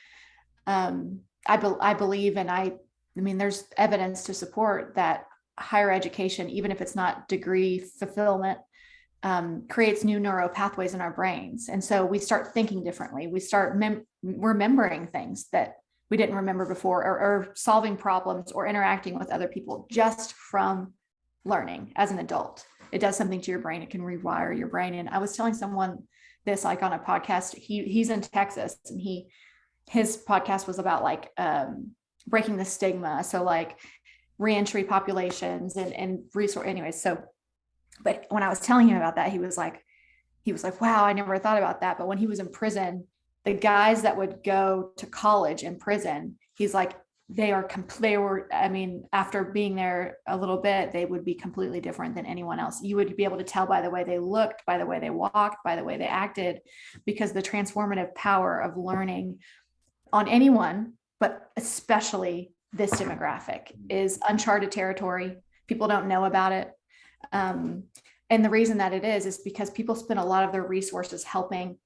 I believe, and I mean, there's evidence to support that higher education, even if it's not degree fulfillment, creates new neural pathways in our brains. And so we start thinking differently. We start remembering things that we didn't remember before, or solving problems or interacting with other people just from learning as an adult. It does something to your brain. It can rewire your brain. And I was telling someone this like on a podcast. He's in Texas, and his podcast was about like breaking the stigma. So like reentry populations and resource anyways. So, but when I was telling him about that, he was like, wow, I never thought about that. But when he was in prison, the guys that would go to college in prison, he's like, I mean, after being there a little bit, they would be completely different than anyone else. You would be able to tell by the way they looked, by the way they walked, by the way they acted, because the transformative power of learning on anyone, but especially this demographic, is uncharted territory. People don't know about it. And the reason that it is because people spend a lot of their resources helping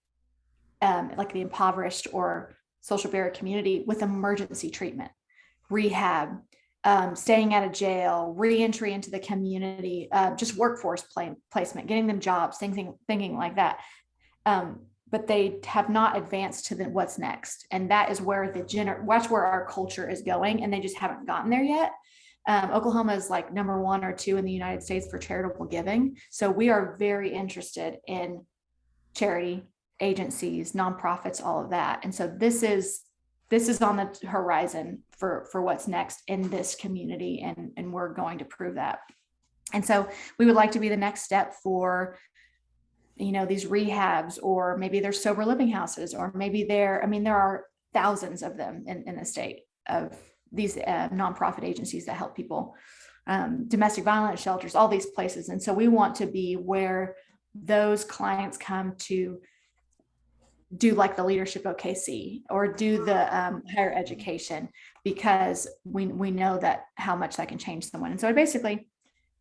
like the impoverished or social barrier community with emergency treatment, rehab, staying out of jail, reentry into the community, just workforce placement, getting them jobs, thinking like that. But they have not advanced to what's next. And that is where watch where our culture is going. And they just haven't gotten there yet. Oklahoma is like number 1 or 2 in the United States for charitable giving. So we are very interested in charity, agencies, nonprofits, all of that. And so this is on the horizon for what's next in this community. And we're going to prove that. And so we would like to be the next step for, these rehabs, or maybe they're sober living houses, or maybe there are thousands of them in the state of these nonprofit agencies that help people, domestic violence shelters, all these places. And so we want to be where those clients come to do like the leadership OKC or do the higher education, because we know that how much that can change someone. And so basically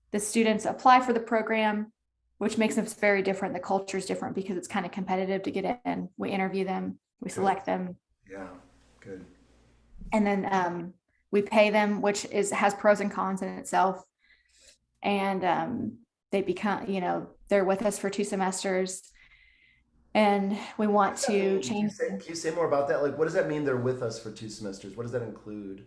the students apply for the program, which makes us very different. The culture is different because it's kind of competitive to get in. We interview them, we select them. Yeah, good. And then we pay them, which has pros and cons in itself. And they become, they're with us for 2 semesters. And we want to change. Can you say more about that? Like, what does that mean? They're with us for 2 semesters. What does that include?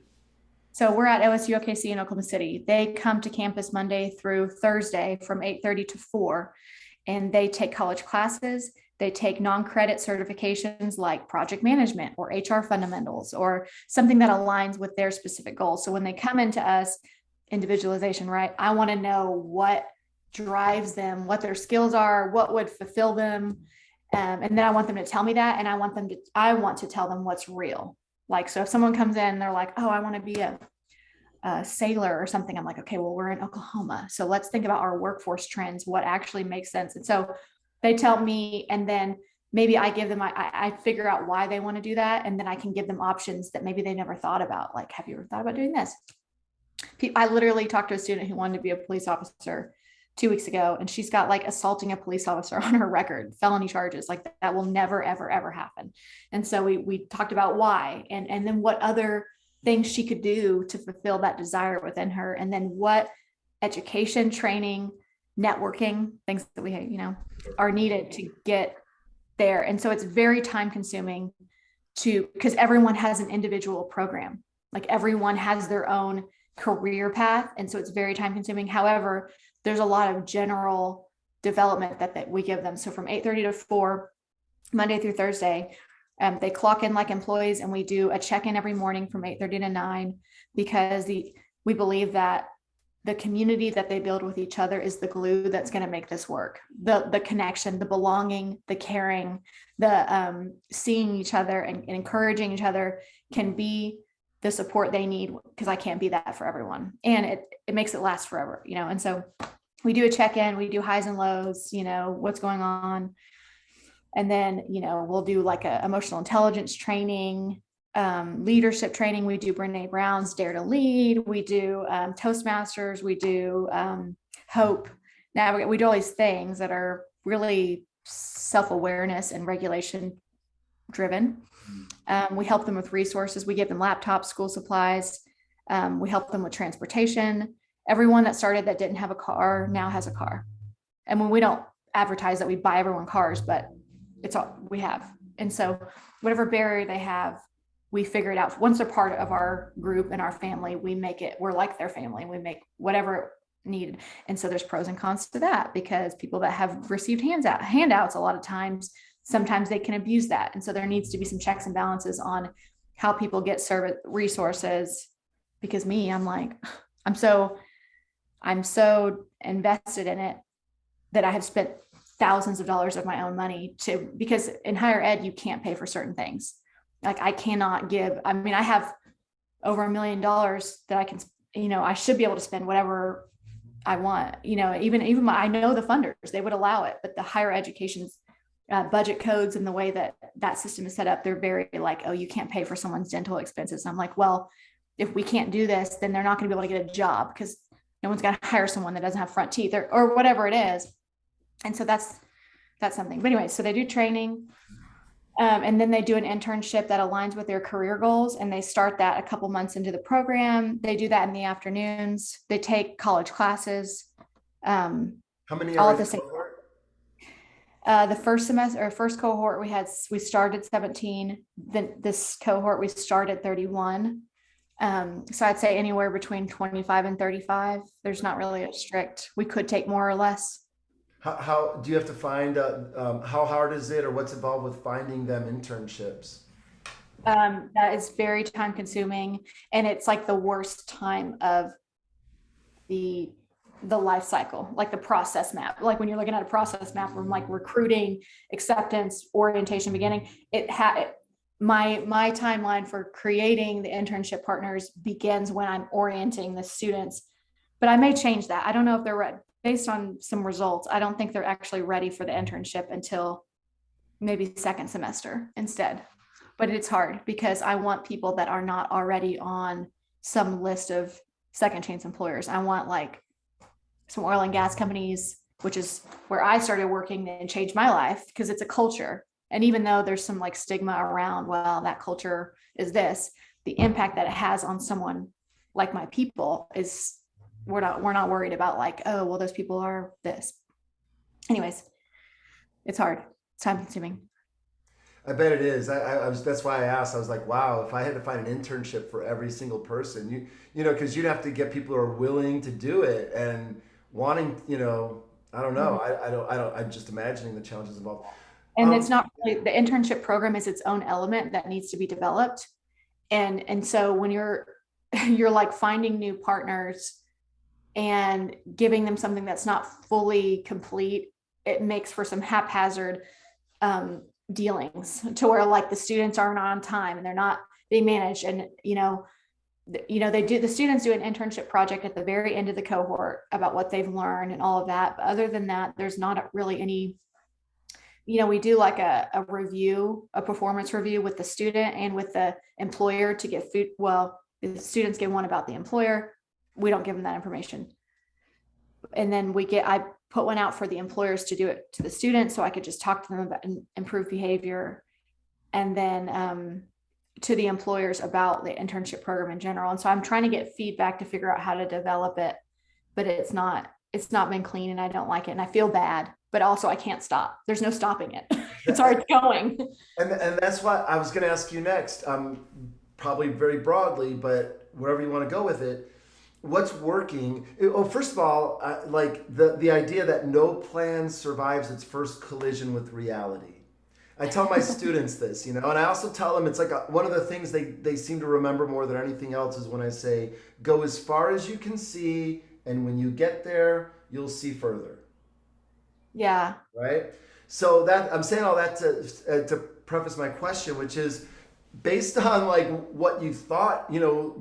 So we're at OSU OKC in Oklahoma City. They come to campus Monday through Thursday from 8:30 to 4, and they take college classes. They take non-credit certifications like project management or HR fundamentals or something that aligns with their specific goals. So when they come into us, individualization, right? I want to know what drives them, what their skills are, what would fulfill them. And then I want them to tell me that. And I want to tell them what's real. Like, so if someone comes in, they're like, oh, I want to be a sailor or something. I'm like, okay, well, we're in Oklahoma. So let's think about our workforce trends, what actually makes sense. And so they tell me, and then maybe I give them, I figure out why they want to do that. And then I can give them options that maybe they never thought about. Like, have you ever thought about doing this? I literally talked to a student who wanted to be a police officer 2 weeks ago, and she's got like assaulting a police officer on her record, felony charges. Like that will never, ever, ever happen. And so we talked about why, and then what other things she could do to fulfill that desire within her. And then what education, training, networking, things that we, are needed to get there. And so it's very time consuming because everyone has an individual program. Like everyone has their own career path. And so it's very time consuming. However, there's a lot of general development that we give them. So from 8:30 to 4, Monday through Thursday, they clock in like employees, and we do a check-in every morning from 8:30 to 9, because we believe that the community that they build with each other is the glue that's going to make this work. The connection, the belonging, the caring, the seeing each other and encouraging each other can be the support they need, because I can't be that for everyone. And it makes it last forever, and so we do a check-in, we do highs and lows, what's going on. And then, we'll do like a emotional intelligence training, leadership training. We do Brene Brown's Dare to Lead. We do Toastmasters. We do Hope. Navigate. We do all these things that are really self-awareness and regulation driven. We help them with resources. We give them laptops, school supplies. We help them with transportation. Everyone that started that didn't have a car now has a car. And when we don't advertise that we buy everyone cars, but it's all we have. And so whatever barrier they have, we figure it out. Once they're part of our group and our family, we're like their family. We make whatever needed. And so there's pros and cons to that, because people that have received handouts, a lot of times, sometimes they can abuse that. And so there needs to be some checks and balances on how people get service resources. Because I'm so invested in it that I have spent thousands of dollars of my own money because in higher ed, you can't pay for certain things. Like I cannot I have over $1 million that I can, I should be able to spend whatever I want, even I know the funders, they would allow it, but the higher education's budget codes and the way that system is set up, they're very like, oh, you can't pay for someone's dental expenses. I'm like, well, if we can't do this, then they're not going to be able to get a job, because no one's going to hire someone that doesn't have front teeth or whatever it is. And so that's something. But anyway, so they do training, and then they do an internship that aligns with their career goals. And they start that a couple months into the program. They do that in the afternoons. They take college classes. How many all are at the same cohort? The first semester or first cohort, we started 17. Then this cohort, we started 31. So I'd say anywhere between 25 and 35. There's not really a strict, we could take more or less. How do you have to find? How hard is it, or what's involved with finding them internships? That is very time consuming, and it's like the worst time of the life cycle, like the process map. Like when you're looking at a process map from like recruiting, acceptance, orientation, beginning, my timeline for creating the internship partners begins when I'm orienting the students. But I may change that. I don't know if they're ready. Based on some results, I don't think they're actually ready for the internship until maybe second semester instead. But it's hard because I want people that are not already on some list of second chance employers. I want like some oil and gas companies, which is where I started working and changed my life, because it's a culture. And even though there's some like stigma around, well, that culture is this, the impact that it has on someone like my people is, we're not worried about like, oh, well, those people are this. Anyways, it's hard. It's time consuming. I bet it is. I was. That's why I asked. I was like, wow, if I had to find an internship for every single person, because you'd have to get people who are willing to do it and wanting, I don't know. I'm just imagining the challenges involved. And it's not really, the internship program is its own element that needs to be developed. And so when you're like finding new partners and giving them something that's not fully complete, it makes for some haphazard dealings, to where like the students aren't on time and they're not being managed. And the students do an internship project at the very end of the cohort about what they've learned and all of that. But other than that, there's not really any we do like a review, a performance review with the student and with the employer to get food. Well, the students get one about the employer. We don't give them that information. And then I put one out for the employers to do it to the students, so I could just talk to them about improved behavior. And then to the employers about the internship program in general. And so I'm trying to get feedback to figure out how to develop it, but it's not been clean and I don't like it. And I feel bad, but also I can't stop. There's no stopping it. It's already going. And that's why I was going to ask you next, probably very broadly, but wherever you want to go with it, what's working? Oh, first of all, like the idea that no plan survives its first collision with reality. I tell my students this, and I also tell them it's like one of the things they seem to remember more than anything else is when I say, go as far as you can see, and when you get there, you'll see further. Yeah. Right? So that I'm saying all that to preface my question, which is based on like what you thought,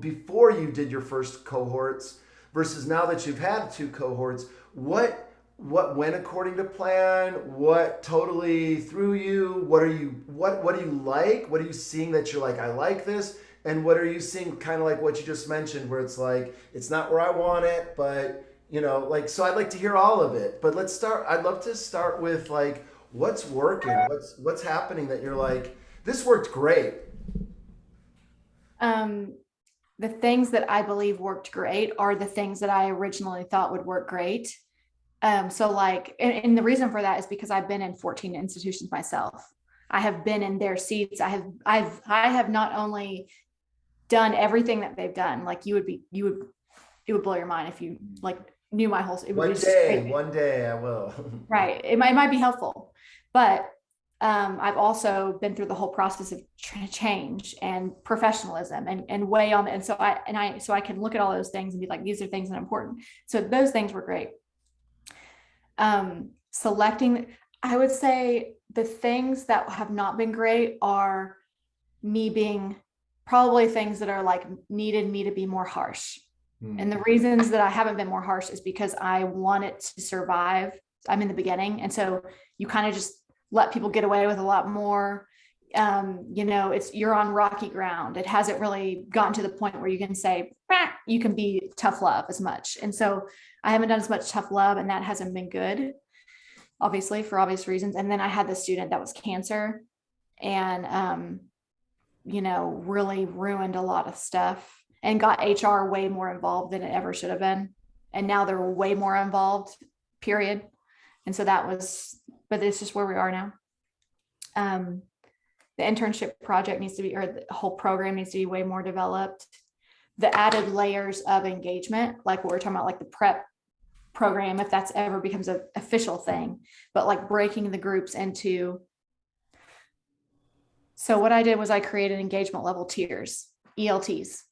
before you did your first cohorts versus now that you've had two cohorts, what went according to plan, what totally threw you, what do you like, what are you seeing that you're like, I like this, and what are you seeing kind of like what you just mentioned where it's like it's not where I want it, but so I'd like to hear all of it, but I'd love to start with like what's working, what's happening that you're like, this worked great. The things that I believe worked great are the things that I originally thought would work great. So like, and the reason for that is because I've been in 14 institutions myself. I have been in their seats. I have not only done everything that they've done, like it would blow your mind if you like knew my whole, it would one day I will. Right. It might be helpful, but I've also been through the whole process of change and professionalism and weigh on it. And so I can look at all those things and be like, these are things that are important. So those things were great. Selecting, I would say the things that have not been great are me being probably things that are like needed me to be more harsh. And the reasons that I haven't been more harsh is because I want it to survive. I'm in the beginning. And so you kind of just let people get away with a lot more. You're on rocky ground. It hasn't really gotten to the point where you can say, you can be tough love as much. And so I haven't done as much tough love, and that hasn't been good, obviously, for obvious reasons. And then I had this student that was cancer and, really ruined a lot of stuff and got HR way more involved than it ever should have been. And now they're way more involved, period. And so but it's just where we are now. The internship project or the whole program needs to be way more developed. The added layers of engagement, like what we're talking about, like the prep program, if that's ever becomes an official thing, but like breaking the groups into. So what I did was I created engagement level tiers, ELTs.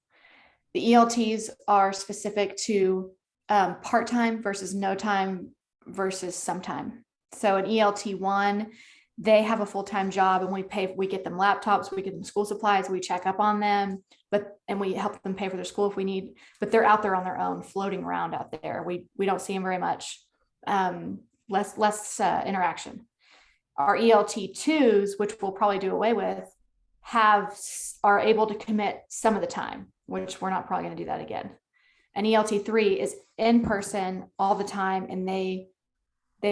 The ELTs are specific to part-time versus no time versus sometime. So an ELT 1, they have a full-time job and we get them laptops, we get them school supplies, we check up on them, and we help them pay for their school if we need, but they're out there on their own, floating around out there. We don't see them very much, less interaction. Our ELT 2s, which we'll probably do away with, are able to commit some of the time, which we're not probably going to do that again. An ELT 3 is in person all the time, and they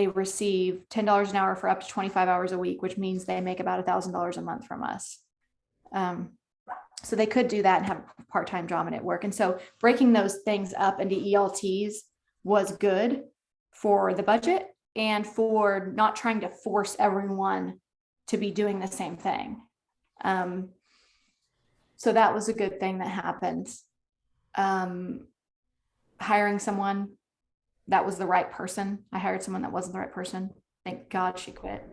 receive $10 an hour for up to 25 hours a week, which means they make about $1,000 a month from us. So they could do that and have a part-time job and it work. And so breaking those things up into ELTs was good for the budget and for not trying to force everyone to be doing the same thing. So that was a good thing that happened. Hiring someone that was the right person. I hired someone that wasn't the right person. Thank God she quit.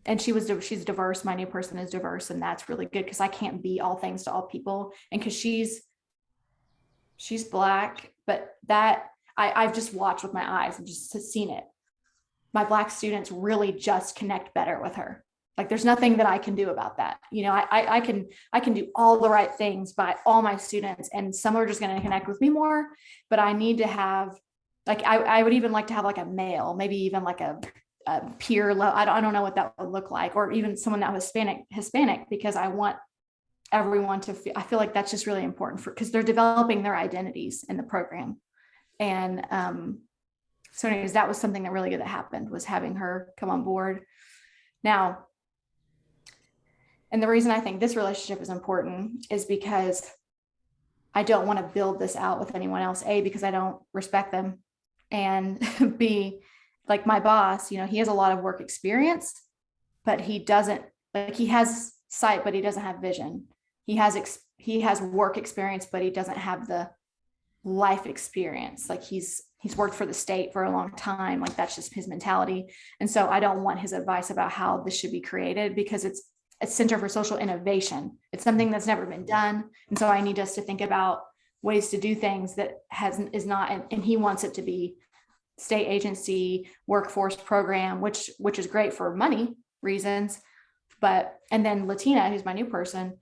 And she's diverse. My new person is diverse, and that's really good because I can't be all things to all people. And because she's Black, but that I've just watched with my eyes and just seen it. My Black students really just connect better with her. Like there's nothing that I can do about that. I can do all the right things by all my students, and some are just going to connect with me more, but I need to have, like, I would even like to have like a male, maybe even like a peer level. I don't know what that would look like, or even someone that was Hispanic, because I want everyone to feel, I feel like that's just really important for, because they're developing their identities in the program. And so anyways, that was something that really good that happened, was having her come on board. Now, and the reason I think this relationship is important is because I don't want to build this out with anyone else. A, because I don't respect them. And B, like my boss, you know, he has a lot of work experience, but he doesn't, like, he has sight, but he doesn't have vision. He has work experience, but he doesn't have the life experience. Like he's worked for the state for a long time. Like that's just his mentality. And so I don't want his advice about how this should be created, because it's a center for social innovation. It's something that's never been done. And so I need us to think about ways to do things that is not, and he wants it to be state agency workforce program, which is great for money reasons. But, and then Latina, who's my new person,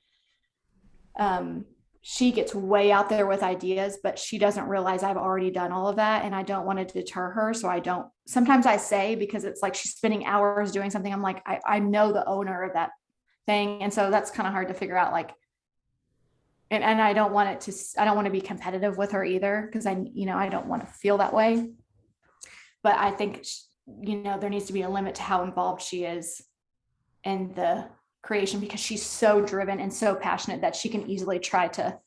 she gets way out there with ideas, but she doesn't realize I've already done all of that. And I don't want to deter her. So sometimes I say, because it's like she's spending hours doing something, I'm like, I know the owner of that thing. And so that's kind of hard to figure out, like, and I don't want to be competitive with her either, because I don't want to feel that way. But I think, there needs to be a limit to how involved she is in the creation, because she's so driven and so passionate that she can easily try to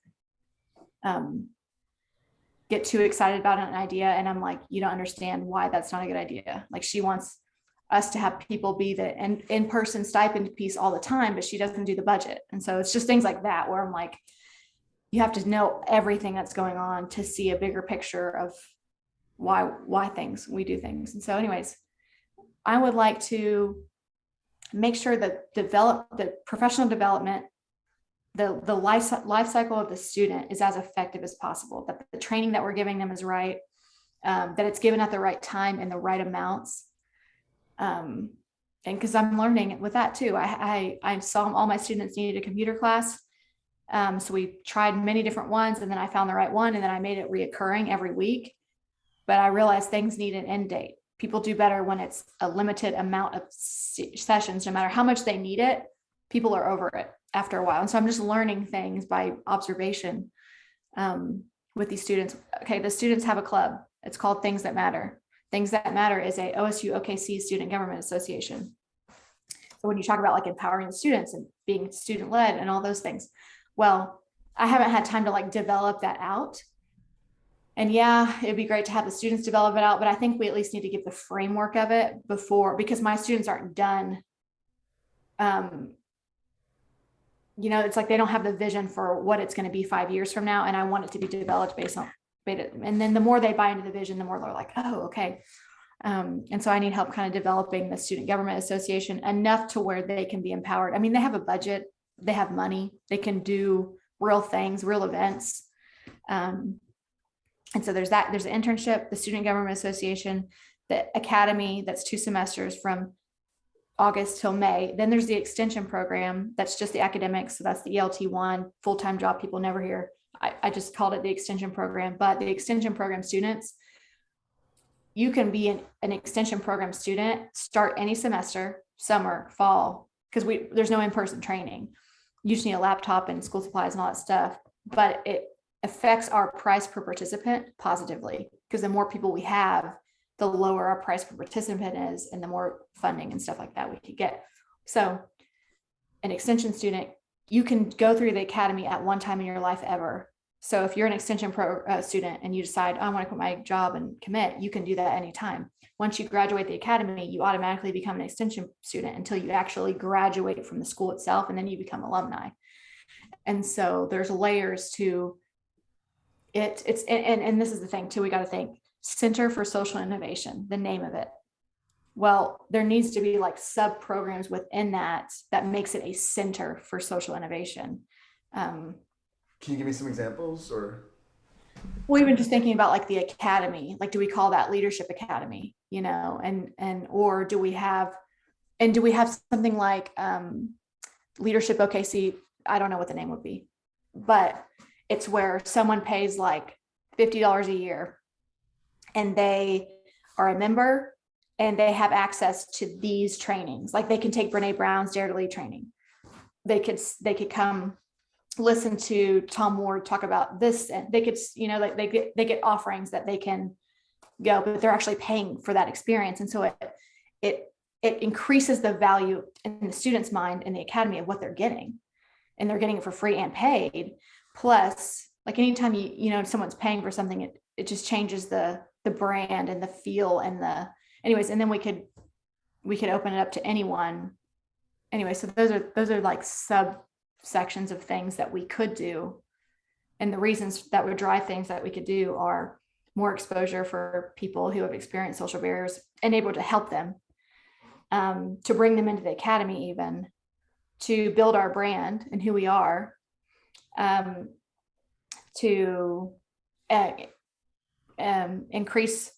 get too excited about an idea. And I'm like, you don't understand why that's not a good idea. Like, she wants us to have people be the in-person stipend piece all the time, but she doesn't do the budget. And so it's just things like that where I'm like, you have to know everything that's going on to see a bigger picture of why we do things. And so anyways, I would like to make sure that the professional development, the life cycle of the student is as effective as possible, that the training that we're giving them is right, that it's given at the right time and the right amounts. And because I'm learning with that too. I saw all my students needed a computer class. So we tried many different ones, and then I found the right one, and then I made it reoccurring every week. But I realized things need an end date. People do better when it's a limited amount of sessions. No matter how much they need it, people are over it after a while. And so I'm just learning things by observation with these students. Okay, the students have a club. It's called Things That Matter. Things That Matter is a OSU OKC Student Government Association. So when you talk about like empowering the students and being student-led and all those things, well, I haven't had time to like develop that out. And yeah, it'd be great to have the students develop it out, but I think we at least need to give the framework of it before, because my students aren't done. It's like they don't have the vision for what it's going to be 5 years from now. And I want it to be developed based on beta. And then the more they buy into the vision, the more they're like, oh, okay. And so I need help kind of developing the Student Government Association enough to where they can be empowered. I mean, they have a budget, they have money, they can do real things, real events. And so there's the internship, the Student Government Association, the academy, that's 2 semesters from August till May. Then there's the extension program. That's just the academics. So that's the ELT1 full-time job people never hear. I just called it the extension program, but the extension program students, you can be an extension program student, start any semester, summer, fall, because there's no in-person training. You just need a laptop and school supplies and all that stuff, but it affects our price per participant positively, because the more people we have, the lower our price per participant is, and the more funding and stuff like that we could get. So an extension student, you can go through the academy at one time in your life ever. So if you're an extension student and you decide, I want to quit my job and commit, you can do that anytime. Once you graduate the academy, you automatically become an extension student until you actually graduate from the school itself, and then you become alumni. And so there's layers to it. And this is the thing too, we got to think Center for Social Innovation, the name of it. Well, there needs to be like sub programs within that makes it a center for social innovation. Can you give me some examples? Or well, even just thinking about like the academy, like, do we call that Leadership Academy, or do we have something like Leadership OKC? I don't know what the name would be, but it's where someone pays like $50 a year and they are a member and they have access to these trainings. Like they can take Brene Brown's Dare to Lead training. They could come listen to Tom Ward talk about this, and they could, like they get offerings that they can go, but they're actually paying for that experience. And so it increases the value in the student's mind in the academy of what they're getting, and they're getting it for free and paid. Plus, like anytime someone's paying for something, it just changes the brand and the feel and anyways. And then we could open it up to anyone. Anyway, so those are like subsections of things that we could do. And the reasons that would drive things that we could do are more exposure for people who have experienced social barriers and able to help them, to bring them into the academy, even to build our brand and who we are, to increase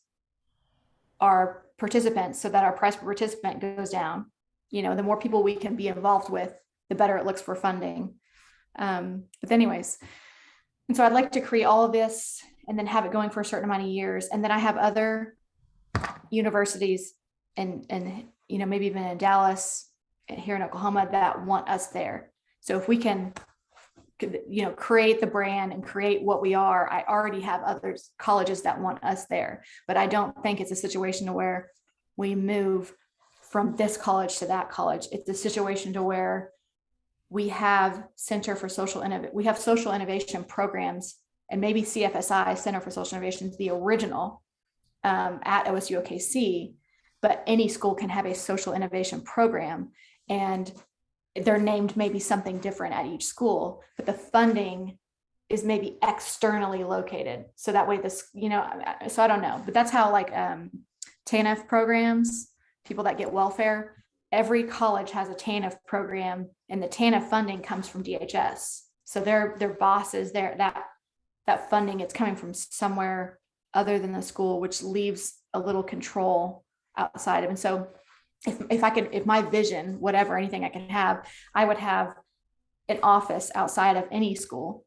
our participants so that our price per participant goes down. The more people we can be involved with, the better it looks for funding. But anyways, and so I'd like to create all of this and then have it going for a certain amount of years. And then I have other universities and maybe even in Dallas, here in Oklahoma, that want us there. So if we can, create the brand and create what we are, I already have other colleges that want us there. But I don't think it's a situation where we move from this college to that college. It's a situation to where we have Center for Social Innovation. We have social innovation programs, and maybe CFSI, Center for Social Innovation, is the original at OSU OKC, but any school can have a social innovation program, and they're named maybe something different at each school, but the funding is maybe externally located. So that way so I don't know, but that's how like TANF programs, people that get welfare, every college has a TANF program, and the TANF funding comes from DHS. So their bosses, that funding, it's coming from somewhere other than the school, which leaves a little control outside of. And so if my vision, whatever, anything I can have, I would have an office outside of any school,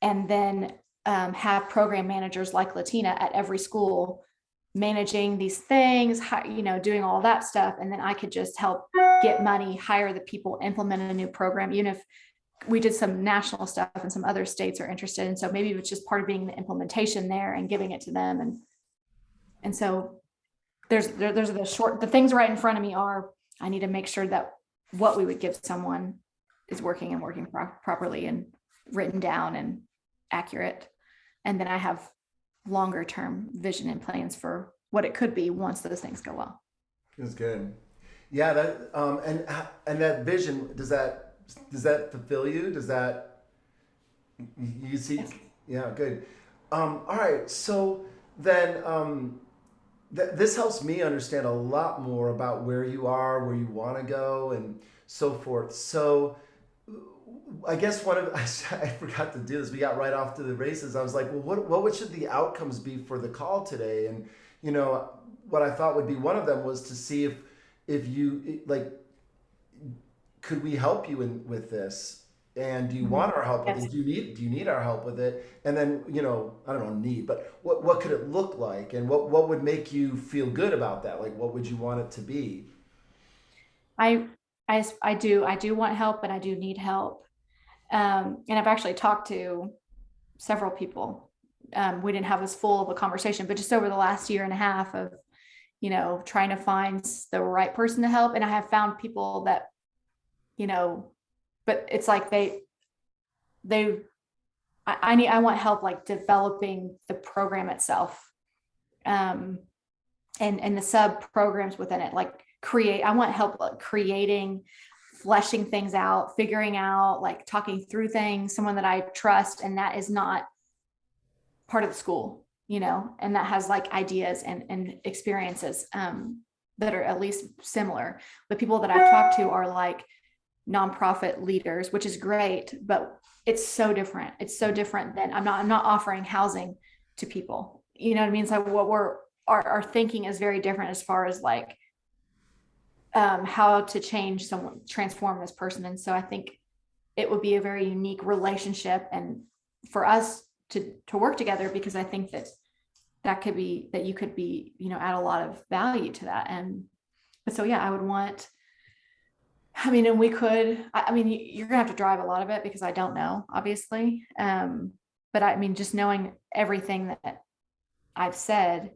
and then have program managers like Latina at every school managing these things, doing all that stuff. And then I could just help get money, hire the people, implement a new program, even if we did some national stuff and some other states are interested. And so maybe it's just part of being the implementation there and giving it to them. And so the things right in front of me are, I need to make sure that what we would give someone is working properly and written down and accurate. And then I have longer term vision and plans for what it could be once those things go well. That's good. Yeah. That and that vision, does that fulfill you? Does that, you see? Yes. Yeah, good. All right. So then, this helps me understand a lot more about where you are, where you want to go, and so forth. So I guess I forgot to do this. We got right off to the races. I was like, well, what should the outcomes be for the call today? And, what I thought would be one of them was to see if you, like, could we help you with this? And do you want our help with Yes. it? Do you need our help with it? And then, I don't know, need, but what could it look like? And what would make you feel good about that? Like, what would you want it to be? I do want help, and I do need help. And I've actually talked to several people. We didn't have as full of a conversation, but just over the last year and a half of, trying to find the right person to help. And I have found people that, but it's like I want help, like developing the program itself, and the sub programs within it, like I want help like creating, fleshing things out, figuring out, like talking through things, someone that I trust, and that is not part of the school, and that has like ideas and experiences that are at least similar. The people that I've talked to are like nonprofit leaders, which is great, but it's so different. It's so different than I'm not offering housing to people. You know what I mean? So what our thinking is very different as far as like how to transform this person. And so I think it would be a very unique relationship, and for us to work together, because I think that that could be, that you could be, add a lot of value to that. And but so, yeah, I would want, I mean, and we could, I mean, you're gonna have to drive a lot of it because I don't know, obviously. But I mean, just knowing everything that I've said,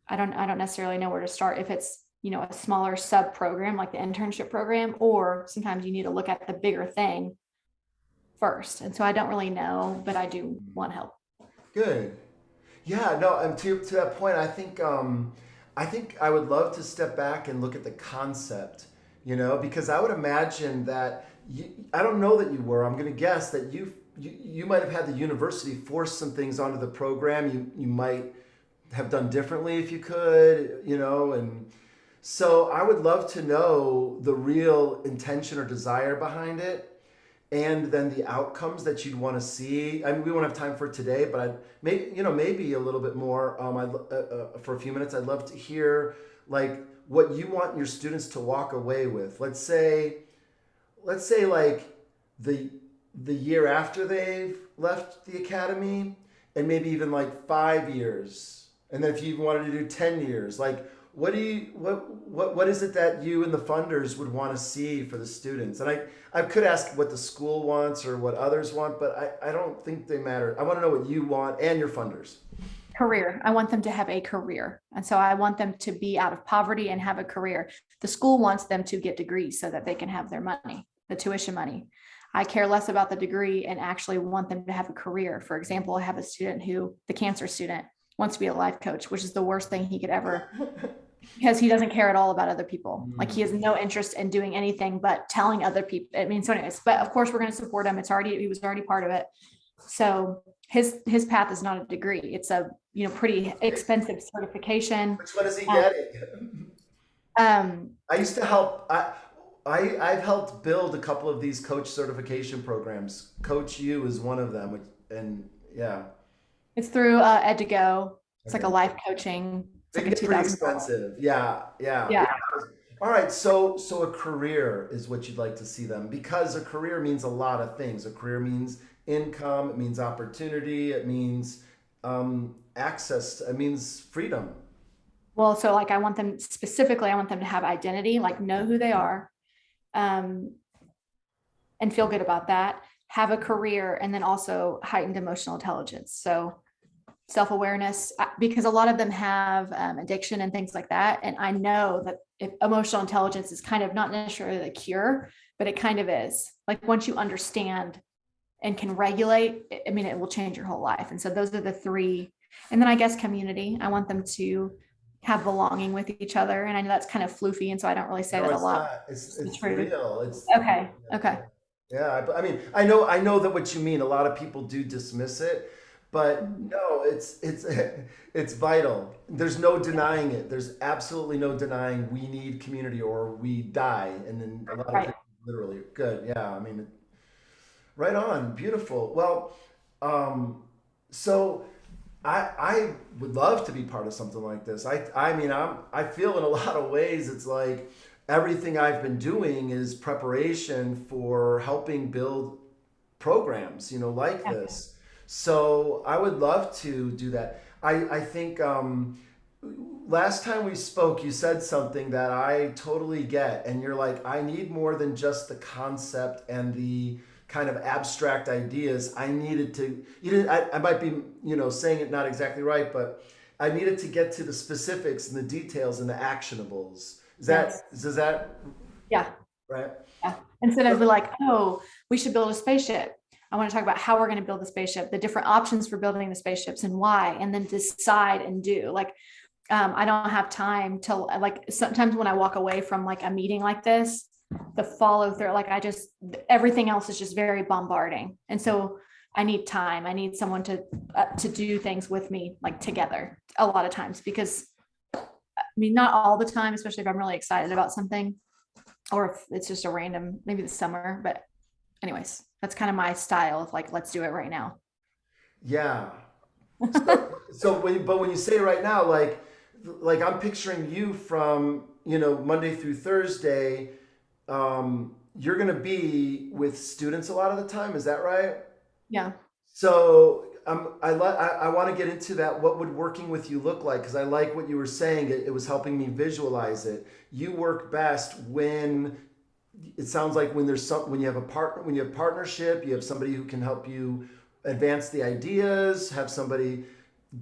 I don't necessarily know where to start. If it's, a smaller sub program like the internship program, or sometimes you need to look at the bigger thing first. And so I don't really know, but I do want help. Good. Yeah, no, and to that point, I think I would love to step back and look at the concept, because I would imagine that I don't know that you were. I'm going to guess that you might have had the university force some things onto the program. You might have done differently if you could, and so I would love to know the real intention or desire behind it, and then the outcomes that you'd want to see. I mean, we won't have time for it today, but maybe a little bit more. For a few minutes, I'd love to hear like what you want your students to walk away with. Let's say like the year after they've left the academy, and maybe even like 5 years, and then if you even wanted to do 10 years, like what is it that you and the funders would want to see for the students? And I could ask what the school wants or what others want, but I don't think they matter. I want to know what you want and your funders. Career. I want them to have a career. And so I want them to be out of poverty and have a career. The school wants them to get degrees so that they can have their money, the tuition money. I care less about the degree and actually want them to have a career. For example, I have a student the cancer student, wants to be a life coach, which is the worst thing he could ever, because he doesn't care at all about other people. Like he has no interest in doing anything but telling other people. I mean, so anyways, but of course we're going to support him. He was already part of it. So his path is not a degree. It's a, pretty expensive certification. Which one is he getting? I used to help. I've helped build a couple of these coach certification programs. Coach U is one of them, and yeah. It's through Ed2Go. It's like Okay. a life coaching. It's They like can a get pretty 2000. expensive. Yeah, yeah. Yeah. All right, so a career is what you'd like to see them, because a career means a lot of things. A career means income, it means opportunity, it means access, it means freedom. Well, so like I want them to have identity, like know who they are, um, and feel good about that, have a career, and then also heightened emotional intelligence. So self-awareness, because a lot of them have addiction and things like that. And I know that if emotional intelligence is kind of not necessarily the cure, but it kind of is. Like once you understand and can regulate, I mean, it will change your whole life. And so those are the three. And then I guess community, I want them to have belonging with each other. And I know that's kind of floofy, and so I don't really say No, that a it's lot. not. It's It's true. real. It's Okay. Okay. yeah. I mean, I know that what you mean. A lot of people do dismiss it, but no, it's it's vital. There's no denying it. There's absolutely no denying we need community or we die. And then a lot of Right. people literally good. Yeah, I mean, right on. Beautiful. Well, so I would love to be part of something like this. I mean, I feel in a lot of ways it's like everything I've been doing is preparation for helping build programs, like Yeah. this. So I would love to do that. I think last time we spoke, you said something that I totally get, and you're like, I need more than just the concept and the kind of abstract ideas. I needed to, you didn't, I might be, saying it not exactly right, but I needed to get to the specifics and the details and the actionables. Yes. Is that Yeah. right? Yeah. Instead of like, oh, we should build a spaceship. I want to talk about how we're going to build the spaceship, the different options for building the spaceships and why, and then decide and do. Like, I don't have time to, like, sometimes when I walk away from like a meeting like this, the follow through, like everything else is just very bombarding. And so I need time. I need someone to do things with me, like together a lot of times, because I mean, not all the time, especially if I'm really excited about something, or if it's just a random, maybe the summer, but anyways, that's kind of my style of like, let's do it right now. Yeah. So when you say right now, like I'm picturing you from, Monday through Thursday, you're going to be with students a lot of the time. Is that right? Yeah. So I want to get into that. What would working with you look like? Because I like what you were saying. It was helping me visualize it. You work best when it sounds like when there's some when you have a partner, when you have partnership, you have somebody who can help you advance the ideas, have somebody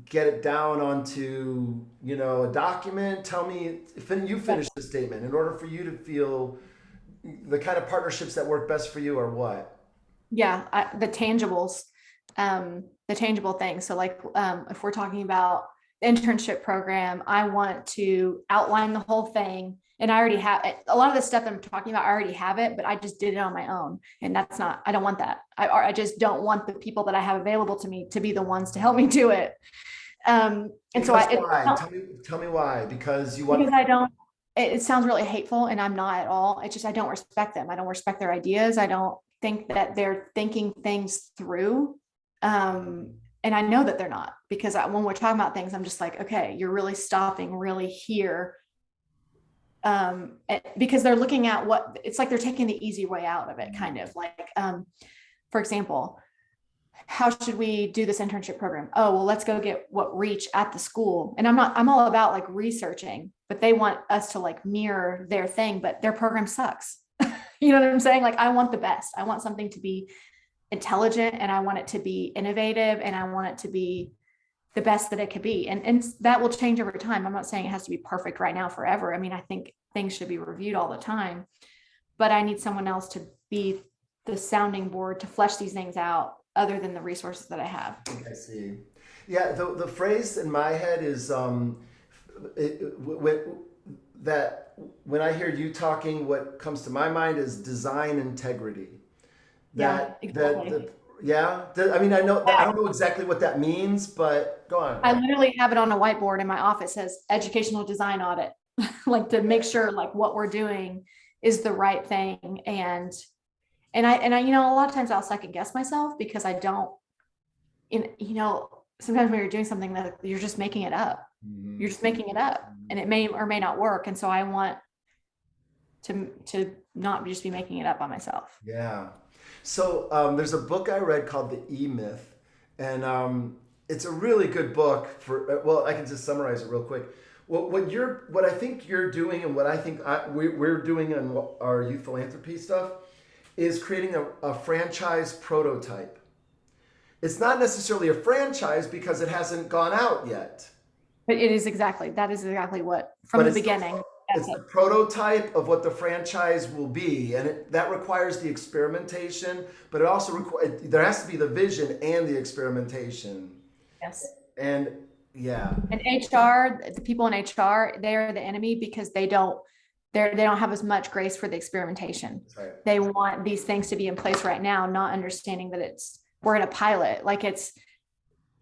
get it down onto a document. Tell me, you finish the statement. In order for you to feel the kind of partnerships that work best for you are what? Yeah, the tangibles, the tangible things. So like, if we're talking about the internship program, I want to outline the whole thing. And I already have a lot of the stuff that I'm talking about. I already have it, but I just did it on my own. And that's not, I don't want that. I just don't want the people that I have available to me to be the ones to help me do it. And so Because I, why? Tell me why. Because you want. because I don't, it sounds really hateful and I'm not at all. It's just, I don't respect them. I don't respect their ideas. I don't think that they're thinking things through. And I know that they're not, because when we're talking about things, I'm just like, okay, you're really stopping really here. Because they're looking at what it's like, they're taking the easy way out of it, kind of like, for example, how should we do this internship program? Oh, well, let's go get what reach at the school. And I'm all about like researching, but they want us to like mirror their thing, but their program sucks. You know what I'm saying? Like, I want the best. I want something to be intelligent, and I want it to be innovative, and I want it to be the best that it could be. And that will change over time. I'm not saying it has to be perfect right now forever. I mean, I think things should be reviewed all the time, but I need someone else to be the sounding board to flesh these things out other than the resources that I have. I see. Yeah, the phrase in my head is that when I hear you talking, what comes to my mind is design integrity. Yeah, exactly. I mean, I don't know exactly what that means, but go on. I literally have it on a whiteboard in my office, says educational design audit, like to make sure like what we're doing is the right thing. And I, a lot of times I'll second guess myself because I don't, sometimes when you're doing something that you're just making it up, you're just making it up, and it may or may not work. And so I want to not just be making it up on myself. Yeah. So there's a book I read called The E-Myth, and it's a really good book for. Well, I can just summarize it real quick. What I think you're doing, and what I think we're doing in our youth philanthropy stuff, is creating a franchise prototype. It's not necessarily a franchise because it hasn't gone out yet. But that is exactly what, from But the it's beginning. it's the prototype of what the franchise will be, and that requires the experimentation, but it also there has to be the vision and the experimentation. Yes. And yeah, And HR, the people in HR, they're the enemy because they don't have as much grace for the experimentation. that's right. They want these things to be in place right now, not understanding that we're in a pilot. Like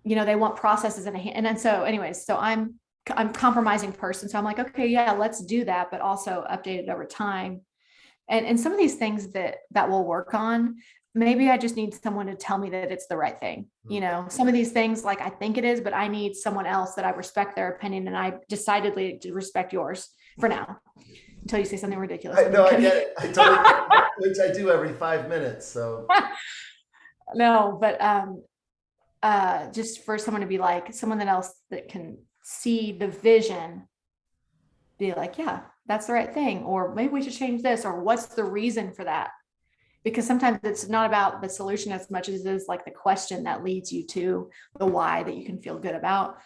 they want processes and then so anyways, so I'm compromising person. So I'm like, okay, yeah, let's do that, but also update it over time. And some of these things that we'll work on, maybe I just need someone to tell me that it's the right thing. Some of these things, like I think it is, but I need someone else that I respect their opinion, and I decidedly respect yours for now, until you say something ridiculous. I get it. I totally get it, which I do every 5 minutes. So no, but just for someone to be like someone else that can see the vision, be like, yeah, that's the right thing, or maybe we should change this, or what's the reason for that? Because sometimes it's not about the solution as much as it is like the question that leads you to the why that you can feel good about.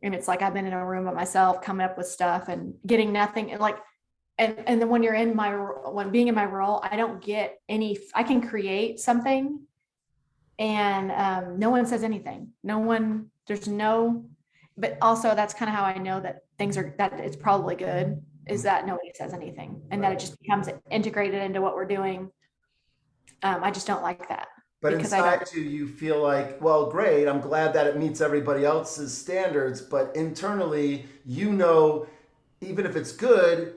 And it's like, I've been in a room by myself coming up with stuff and getting nothing, and like and then when being in my role, I don't get I can create something, and no one says anything. But also that's kind of how I know that that it's probably good, is that nobody says anything, and that it just becomes integrated into what we're doing. I just don't like that. but Because inside you feel like, well, great. I'm glad that it meets everybody else's standards, but internally, even if it's good,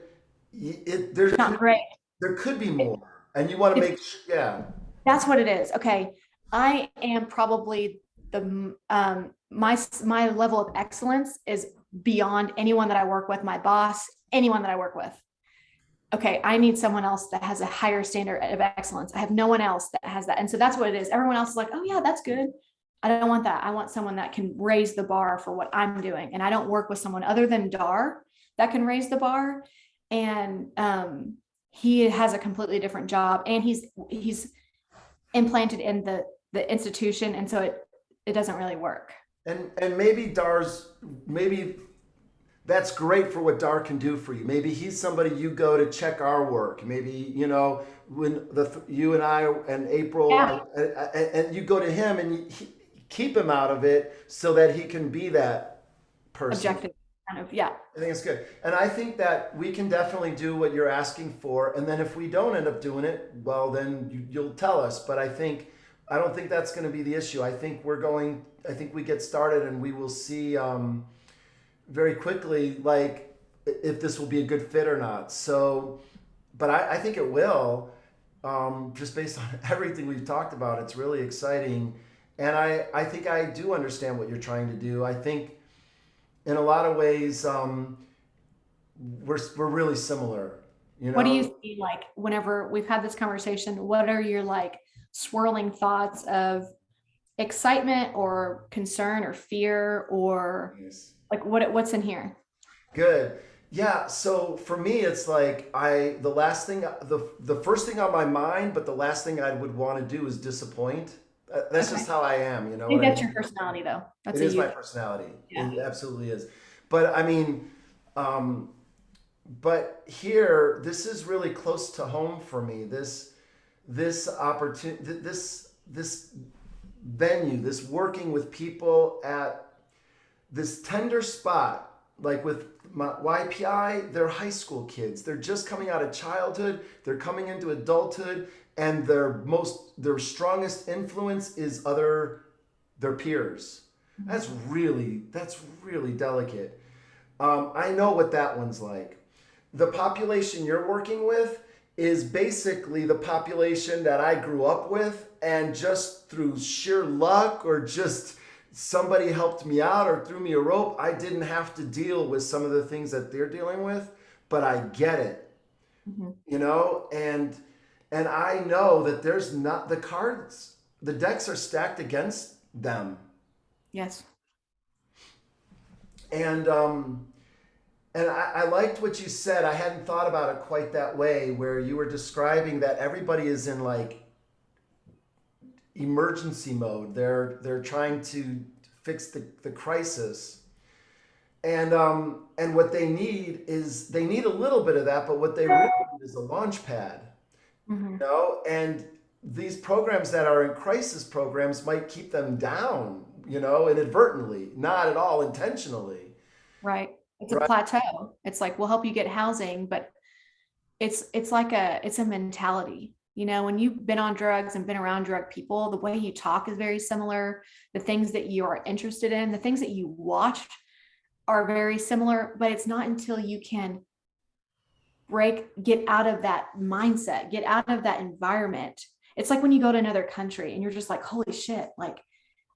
it's not great. there could be more, and you want to make yeah. That's what it is. Okay. I am probably my level of excellence is beyond anyone that I work with, my boss, anyone that I work with. Okay, I need someone else that has a higher standard of excellence. I have no one else that has that. And so that's what it is. Everyone else is like, oh yeah, that's good. I don't want that. I want someone that can raise the bar for what I'm doing. And I don't work with someone other than Dar that can raise the bar. And he has a completely different job, and he's implanted in the institution, and so it doesn't really work. And maybe maybe that's great for what Dar can do for you. Maybe he's somebody you go to check our work. Maybe, when you and I and April, Yeah, and you go to him and keep him out of it so that he can be that person. objective kind of, yeah. I think it's good. And I think that we can definitely do what you're asking for. And then if we don't end up doing it, well, then you'll tell us. But I don't think that's going to be the issue. I think we get started and we will see very quickly, like, if this will be a good fit or not. So, but I think it will, just based on everything we've talked about. It's really exciting. And I think I do understand what you're trying to do. I think in a lot of ways, we're really similar, What do you see, like, whenever we've had this conversation, what are your like swirling thoughts of excitement or concern or fear, or Yes. like what's in here? Good. Yeah, so for me it's like the first thing on my mind, but the last thing I would want to do is disappoint. That's Okay. just how I am, you I know think what I that's mean? your personality though. That's It a is my you. personality. Yeah. It absolutely is. But I mean, um, but here, this is really close to home for me. This opportunity, this venue, this working with people at this tender spot, like with my YPI, they're high school kids. They're just coming out of childhood. They're coming into adulthood, and their strongest influence is their peers. That's really delicate. I know what that one's like. The population you're working with is basically the population that I grew up with, and just through sheer luck or just somebody helped me out or threw me a rope, I didn't have to deal with some of the things that they're dealing with, but I get it, Mhm. and I know that there's not the decks are stacked against them. Yes. And I liked what you said. I hadn't thought about it quite that way, where you were describing that everybody is in like emergency mode. They're trying to fix the crisis, and what they need a little bit of that, but what they really need is a launch pad, Hmm. and these programs that are in crisis programs might keep them down, inadvertently, not at all intentionally. Right. It's a Right. plateau. It's like we'll help you get housing, but it's a mentality. When you've been on drugs and been around drug people, the way you talk is very similar. The things that you are interested in, the things that you watch are very similar, but it's not until you can get out of that mindset, get out of that environment. It's like when you go to another country and you're just like, holy shit, like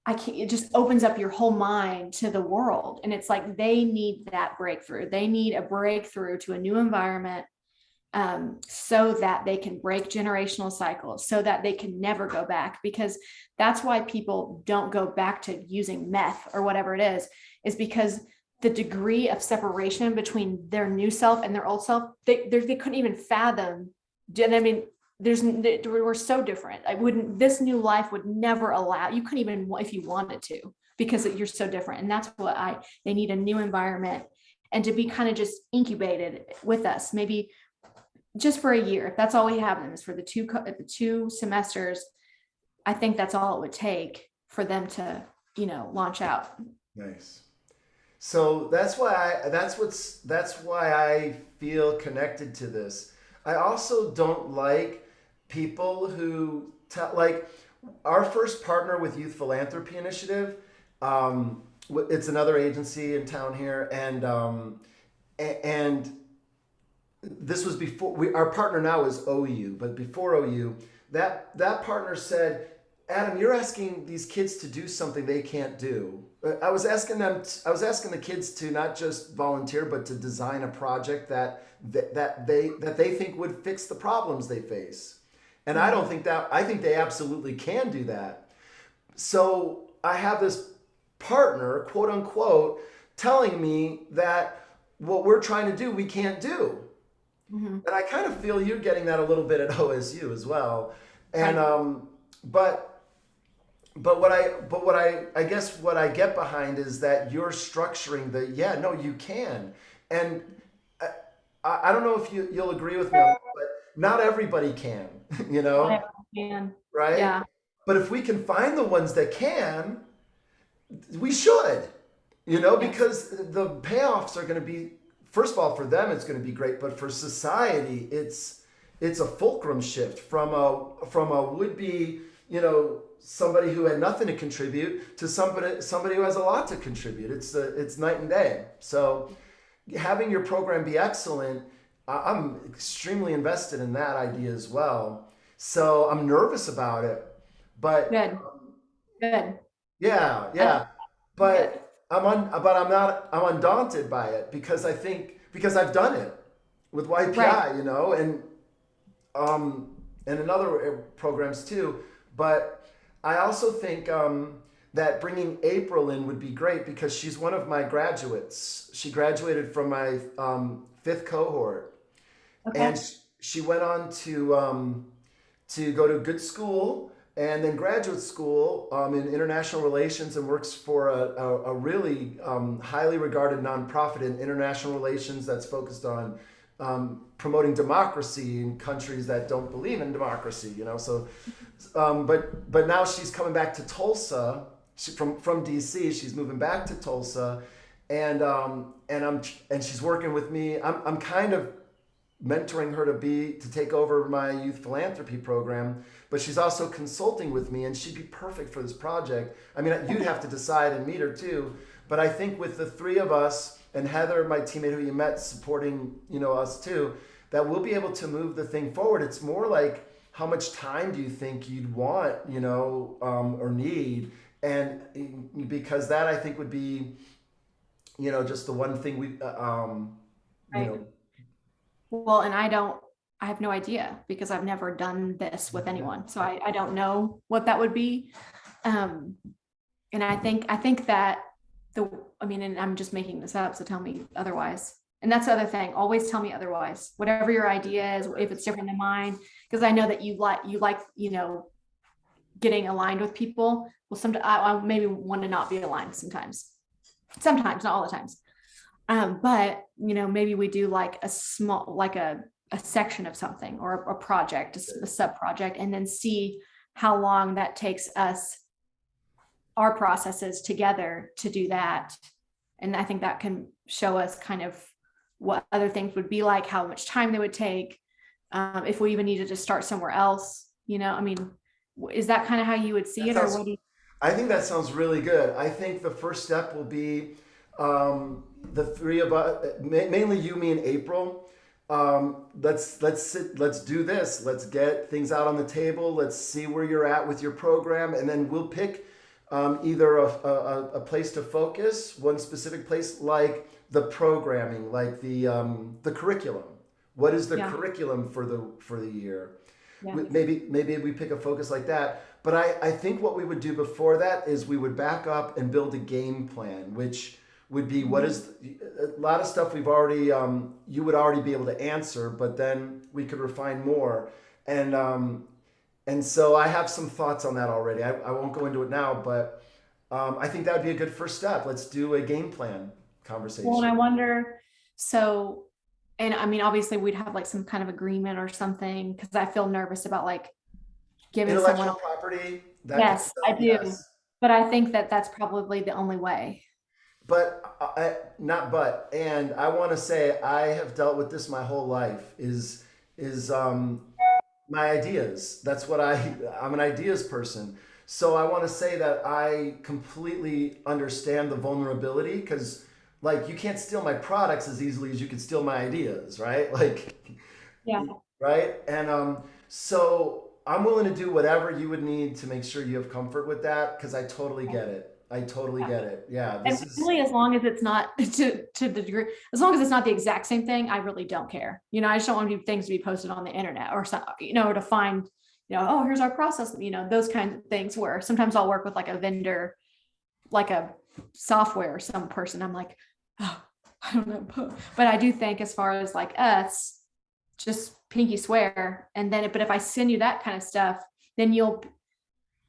I can't, it just opens up your whole mind to the world. And it's like they need that breakthrough. They need a breakthrough to a new environment, so that they can break generational cycles, so that they can never go back. Because that's why people don't go back to using meth or whatever it is because the degree of separation between their new self and their old self, they couldn't even fathom. And I mean, we're so different. This new life would never allow, you couldn't even, if you wanted to, because you're so different. And that's they need a new environment, and to be kind of just incubated with us, maybe just for a year. If that's all we have them is for the two semesters, I think that's all it would take for them to, launch out. Nice. So that's why I feel connected to this. I also don't like people who tell, like, our first partner with Youth Philanthropy Initiative. It's another agency in town here, and this was before our partner now is OU, but before OU, that partner said, Adam, you're asking these kids to do something they can't do. I was asking the kids to not just volunteer, but to design a project that they think would fix the problems they face. And I don't think that, I think they absolutely can do that. So I have this partner, quote unquote, telling me that what we're trying to do, we can't do. Mhm. And I kind of feel you're getting that a little bit at OSU as well. And Right. but I guess what I get behind is that you're structuring the, yeah, no, you can. And I, I don't know if you'll agree with me on this, but not everybody can, you I know, understand. right? Yeah. But if we can find the ones that can, we should, you know, Yes. because the payoffs are going to be, first of all, for them it's going to be great, but for society it's a fulcrum shift from a would be, you know, somebody who had nothing to contribute to somebody who has a lot to contribute. It's night and day. So having your program be excellent, I'm extremely invested in that idea as well. So I'm nervous about it, but Good. Good. yeah, That's yeah. good. I'm undaunted by it because I think, because I've done it with Right. YPI, you know, um and in other programs too. But I also think that bringing April in would be great because she's one of my graduates. She graduated from my fifth cohort, and Okay. she went on to go to good school and then graduate school in international relations, and works for a really highly regarded nonprofit in international relations that's focused on promoting democracy in countries that don't believe in democracy. You know, so but now she's coming back to Tulsa. From DC. She's moving back to Tulsa, and she's working with me. I'm kind of mentoring her to take over my youth philanthropy program, but she's also consulting with me, and she'd be perfect for this project. I mean, you'd have to decide and meet her too, but I think with the three of us and Heather, my teammate who you met, supporting, you know, us too, that we'll be able to move the thing forward. It's more like, how much time do you think you'd want, you know, or need? And because that, I think, would be, you know, just the one thing you Right. know, Well, and I have no idea because I've never done this with anyone. So I don't know what that would be. Um, and I think that I mean, and I'm just making this up, so tell me otherwise. And that's the other thing. Always tell me otherwise. Whatever your idea is, if it's different than mine, because I know that you know, getting aligned with people. Well, sometimes I maybe want to not be aligned sometimes. Sometimes, not all the times. But you know, maybe we do like a small, like a section of something or a project, a sub project, and then see how long that takes us, our processes together to do that. And I think that can show us kind of what other things would be like, how much time they would take, if we even needed to start somewhere else. You know, I mean, is that kind of how you would see that it, or sounds what do you? I think that sounds really good. I think the first step will be the three of us, mainly you, me, and April. Let's sit. Let's do this. Let's get things out on the table. Let's see where you're at with your program, and then we'll pick either a place to focus, one specific place, like the programming, like the curriculum. What is the Yeah, curriculum for the year? yeah. Maybe we pick a focus like that. But I think what we would do before that is we would back up and build a game plan, which would be, what is a lot of stuff we've already you would already be able to answer, but then we could refine more. And and so I have some thoughts on that already. I won't go into it now, but I think that would be a good first step. Let's do a game plan Well, and conversation. I wonder, so, and I mean, obviously we'd have like some kind of agreement or something, because I feel nervous about like giving someone, Intellectual property, that kind of yes, I stuff, do. yes. But I think that that's probably the only way. But not but, and I want to say I have dealt with this my whole life. Is my ideas. That's what I'm an ideas person. So I want to say that I completely understand the vulnerability, because like you can't steal my products as easily as you can steal my ideas, right? Like, Yeah. right? And so I'm willing to do whatever you would need to make sure you have comfort with that, because I totally get it. I totally Yeah. get it. Yeah, And this is really, as long as it's not to the degree, as long as it's not the exact same thing, I really don't care. You know, I just don't want things to be posted on the internet or something, you know, to find, you know, oh, here's our process, you know, those kinds of things where sometimes I'll work with like a vendor like a software or some person. I'm like, oh, I don't know. But I do think as far as like us, just pinky swear. And then, but if I send you that kind of stuff, then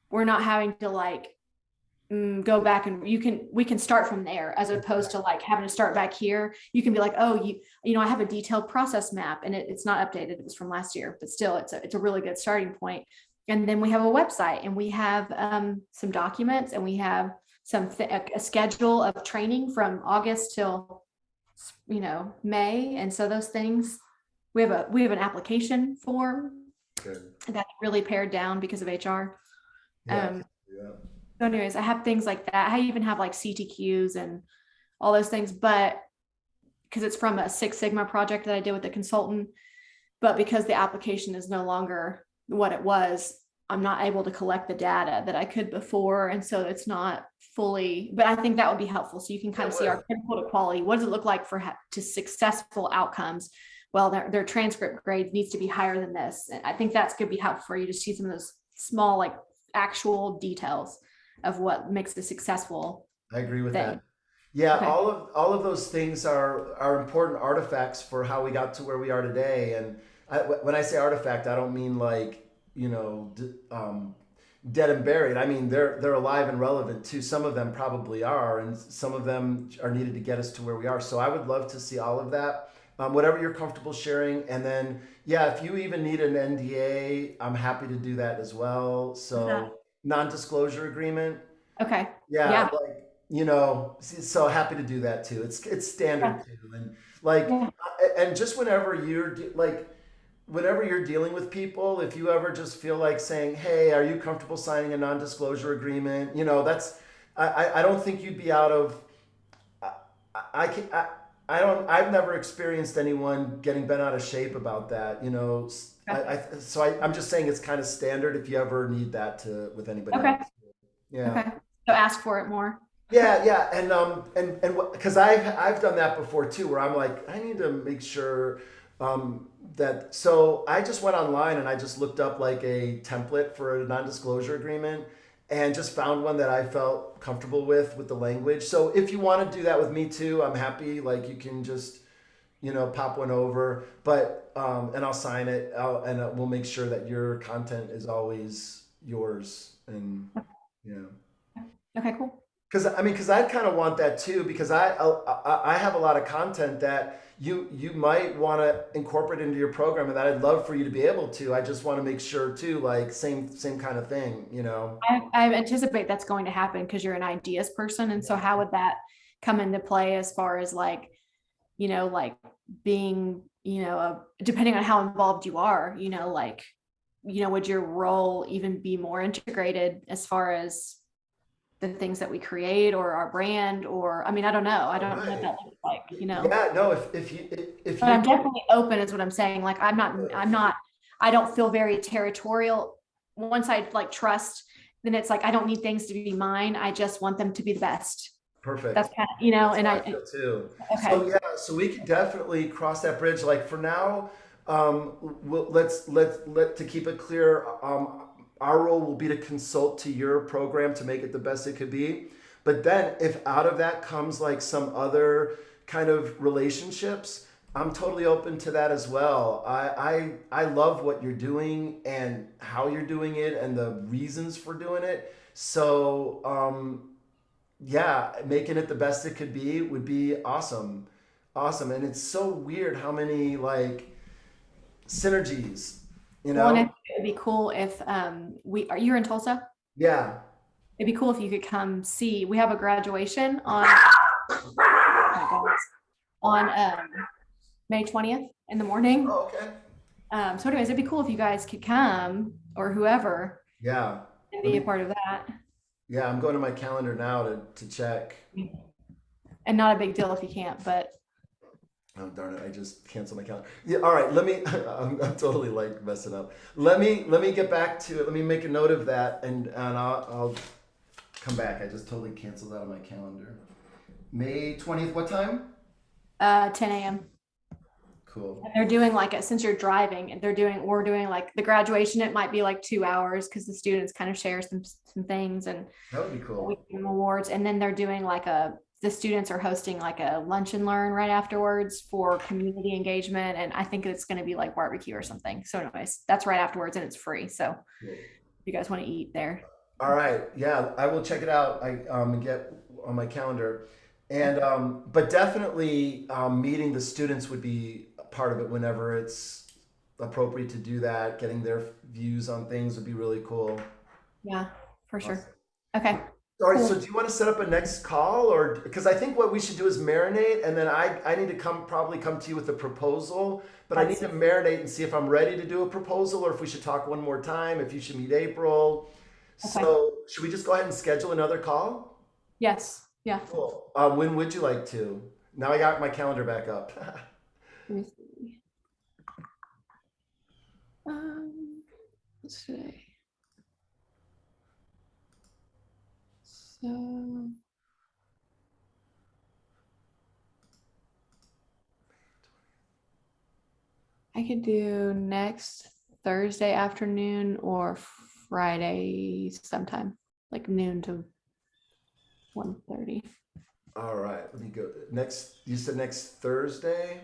we're not having to like go back and we can start from there as opposed to like having to start back here. You can be like, oh, I have a detailed process map and it's not updated. It was from last year, but still it's a really good starting point. And then we have a website and we have some documents and we have a schedule of training from August till, May. And so those things, we have an application form that's really pared down because of HR. Yeah. So anyways, I have things like that. I even have like CTQs and all those things, but because it's from a Six Sigma project that I did with the consultant, but because the application is no longer what it was, I'm not able to collect the data that I could before. And so it's not fully, but I think that would be helpful. So you can kind of see our clinical to quality. What does it look like to successful outcomes? Well, their transcript grade needs to be higher than this. And I think that's going to be helpful for you to see some of those small, like actual details of what makes a successful I agree with thing. that. Yeah, Okay. all of those things are important artifacts for how we got to where we are today. And when I say artifact, I don't mean like dead and buried. I mean they're alive and relevant too. Some of them probably are, and some of them are needed to get us to where we are. So I would love to see all of that. Whatever you're comfortable sharing, and then yeah, if you even need an NDA, I'm happy to do that as well. So non-disclosure agreement. Okay. Yeah, Yeah. like so happy to do that too. It's Yeah. standard too, and like, Yeah. and just whenever you're dealing with people, if you ever just feel like saying, "Hey, are you comfortable signing a non-disclosure agreement?" That's I don't think you'd be out of. I, I can I don't I've never experienced anyone getting bent out of shape about that. I'm just saying it's kind of standard if you ever need that to with anybody Okay. else. Yeah. Okay. So ask for it more. Yeah, and because I've done that before too, where I'm like, I need to make sure that. So I just went online and I just looked up like a template for a non-disclosure agreement, and just found one that I felt comfortable with the language. So if you want to do that with me too, I'm happy. Like you can just pop one over, but and I'll sign it, and we'll make sure that your content is always yours, and yeah. Okay, cool. Because I kind of want that too. Because I have a lot of content that you might want to incorporate into your program, and that I'd love for you to be able to. I just want to make sure too, like same kind of thing. I anticipate that's going to happen because you're an ideas person. And so how would that come into play as far as like, like being, depending on how involved you are, like, would your role even be more integrated as far as the things that we create or our brand, or I mean, I don't know. I All don't know what right. that looks like, Yeah. No. If but you I'm definitely open is what I'm saying. Like I don't feel very territorial. Once I like trust, then it's like I don't need things to be mine. I just want them to be the best. That's perfect. kind of, That's and how I I feel too. okay. So yeah, so we can definitely cross that bridge. Like for now, let to keep it clear. Our role will be to consult to your program to make it the best it could be. But then, if out of that comes like some other kind of relationships, I'm totally open to that as well. I love what you're doing and how you're doing it and the reasons for doing it. So yeah, making it the best it could be would be awesome. Awesome. And it's so weird how many like synergies, you Well, and know? it would be cool if you're in Tulsa. Yeah. It'd be cool if you could come see. We have a graduation on oh my gosh, on May 20th in the morning. Oh, okay. So anyways, it'd be cool if you guys could come or whoever Yeah. and Let be a me, part of that. yeah, I'm going to my calendar now to check. And not a big deal if you can't, but Oh, darn it. I just canceled my calendar. Yeah. All right. Let me, I'm totally like messing up. Let me get back to it. Let me make a note of that, and I'll come back. I just totally canceled out of my calendar. May 20th, what time? 10 a.m. Cool. And they're doing like since you're driving, and we're doing like the graduation, it might be like 2 hours because the students kind of share some things and That would be we cool. give them awards. And then they're doing like the students are hosting like a lunch and learn right afterwards for community engagement. And I think it's going to be like barbecue or something. So anyways, that's right afterwards and it's free. So if Cool. you guys want to eat there. All right. Yeah, I will check it out. I get on my calendar. And but definitely meeting the students would be a part of it whenever it's appropriate to do that. Getting their views on things would be really cool. Yeah, for Awesome. sure. Okay. All right, Cool. so do you want to set up a next call, or because I think what we should do is marinate, and then I need to probably come to you with a proposal, but I need to marinate and see if I'm ready to do a proposal or if we should talk one more time, if you should meet April. Okay. So should we just go ahead and schedule another call? Yes. Yeah. Cool. When would you like to? Now I got my calendar back up. Let me see. What's today? So I could do next Thursday afternoon or Friday sometime, like noon to 1:30. All right, let me go. You said next Thursday,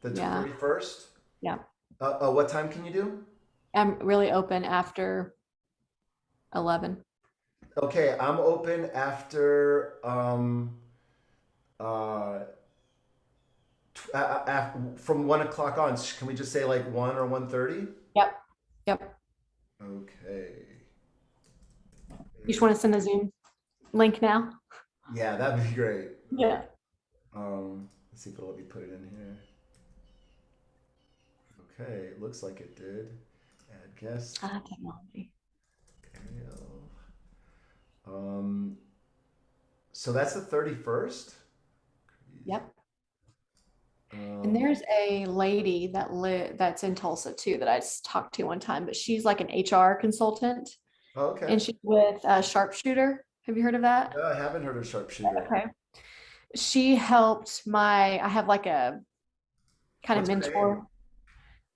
the Yeah. 31st? Yeah. What time can you do? I'm really open after 11. Okay, I'm open after from 1 o'clock on. Can we just say like 1 or 1:30? Yep. Yep. Okay. You just want to send the Zoom link now? Yeah, that'd be great. Yeah. Let's see if it'll let me put it in here. Okay, it looks like it did. Add guest. Technology. Ariel. So that's the 31st. Yep. And Um, there's a lady that's in Tulsa too that I talked to one time, but she's like an HR consultant okay. and she's with Sharpshooter. Have you heard of that? No, I haven't heard of sharpshooter. Okay. She helped I have like a kind of What's her name? mentor,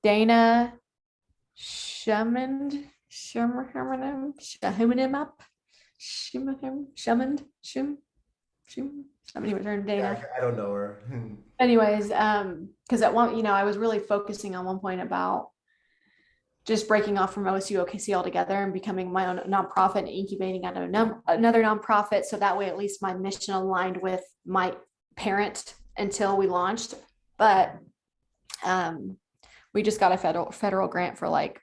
Dana Shumand, somebody was her name, Yeah, Dana. I don't know her. Anyways, because at one, I was really focusing on one point about just breaking off from OSU OKC altogether and becoming my own nonprofit and incubating another nonprofit. So that way, at least my mission aligned with my parent until we launched. But we just got a federal grant for like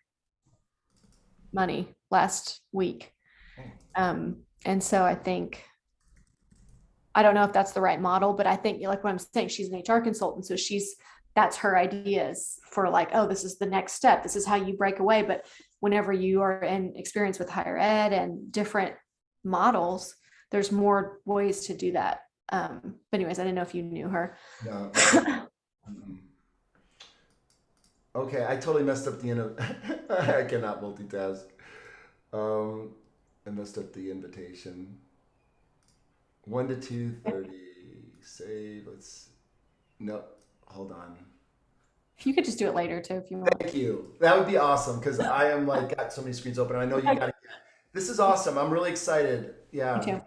money last week. And so I think, I don't know if that's the right model, but I think like what I'm saying, she's an HR consultant. So that's her ideas for like, oh, this is the next step. This is how you break away. But whenever you are in experience with higher ed and different models, there's more ways to do that. But anyways, I didn't know if you knew her. No. Okay, I totally messed up the end of. I cannot multitask. I messed up the invitation. 1 to 2:30. Save. No, hold on. You could just do it later too if you want. Thank you. That would be awesome because I am like got so many screens open. I know you got. This is awesome. I'm really excited. Yeah. Me too.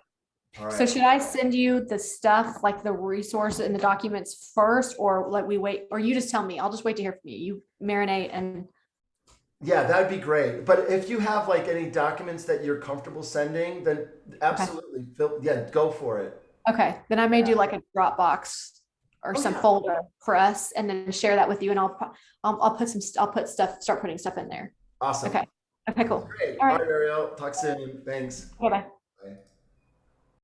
All right. So should I send you the stuff, like the resource and the documents first, or like we wait, or you just tell me? I'll just wait to hear from you. You marinate and. Yeah, that'd be great. But if you have like any documents that you're comfortable sending, then absolutely, go for it. Okay, then I may do like a Dropbox or some folder for us, and then share that with you, and I'll start putting stuff in there. Awesome. Okay. Okay. Cool. Great. All All right. right, Ariel. Talk soon. Thanks. Bye bye.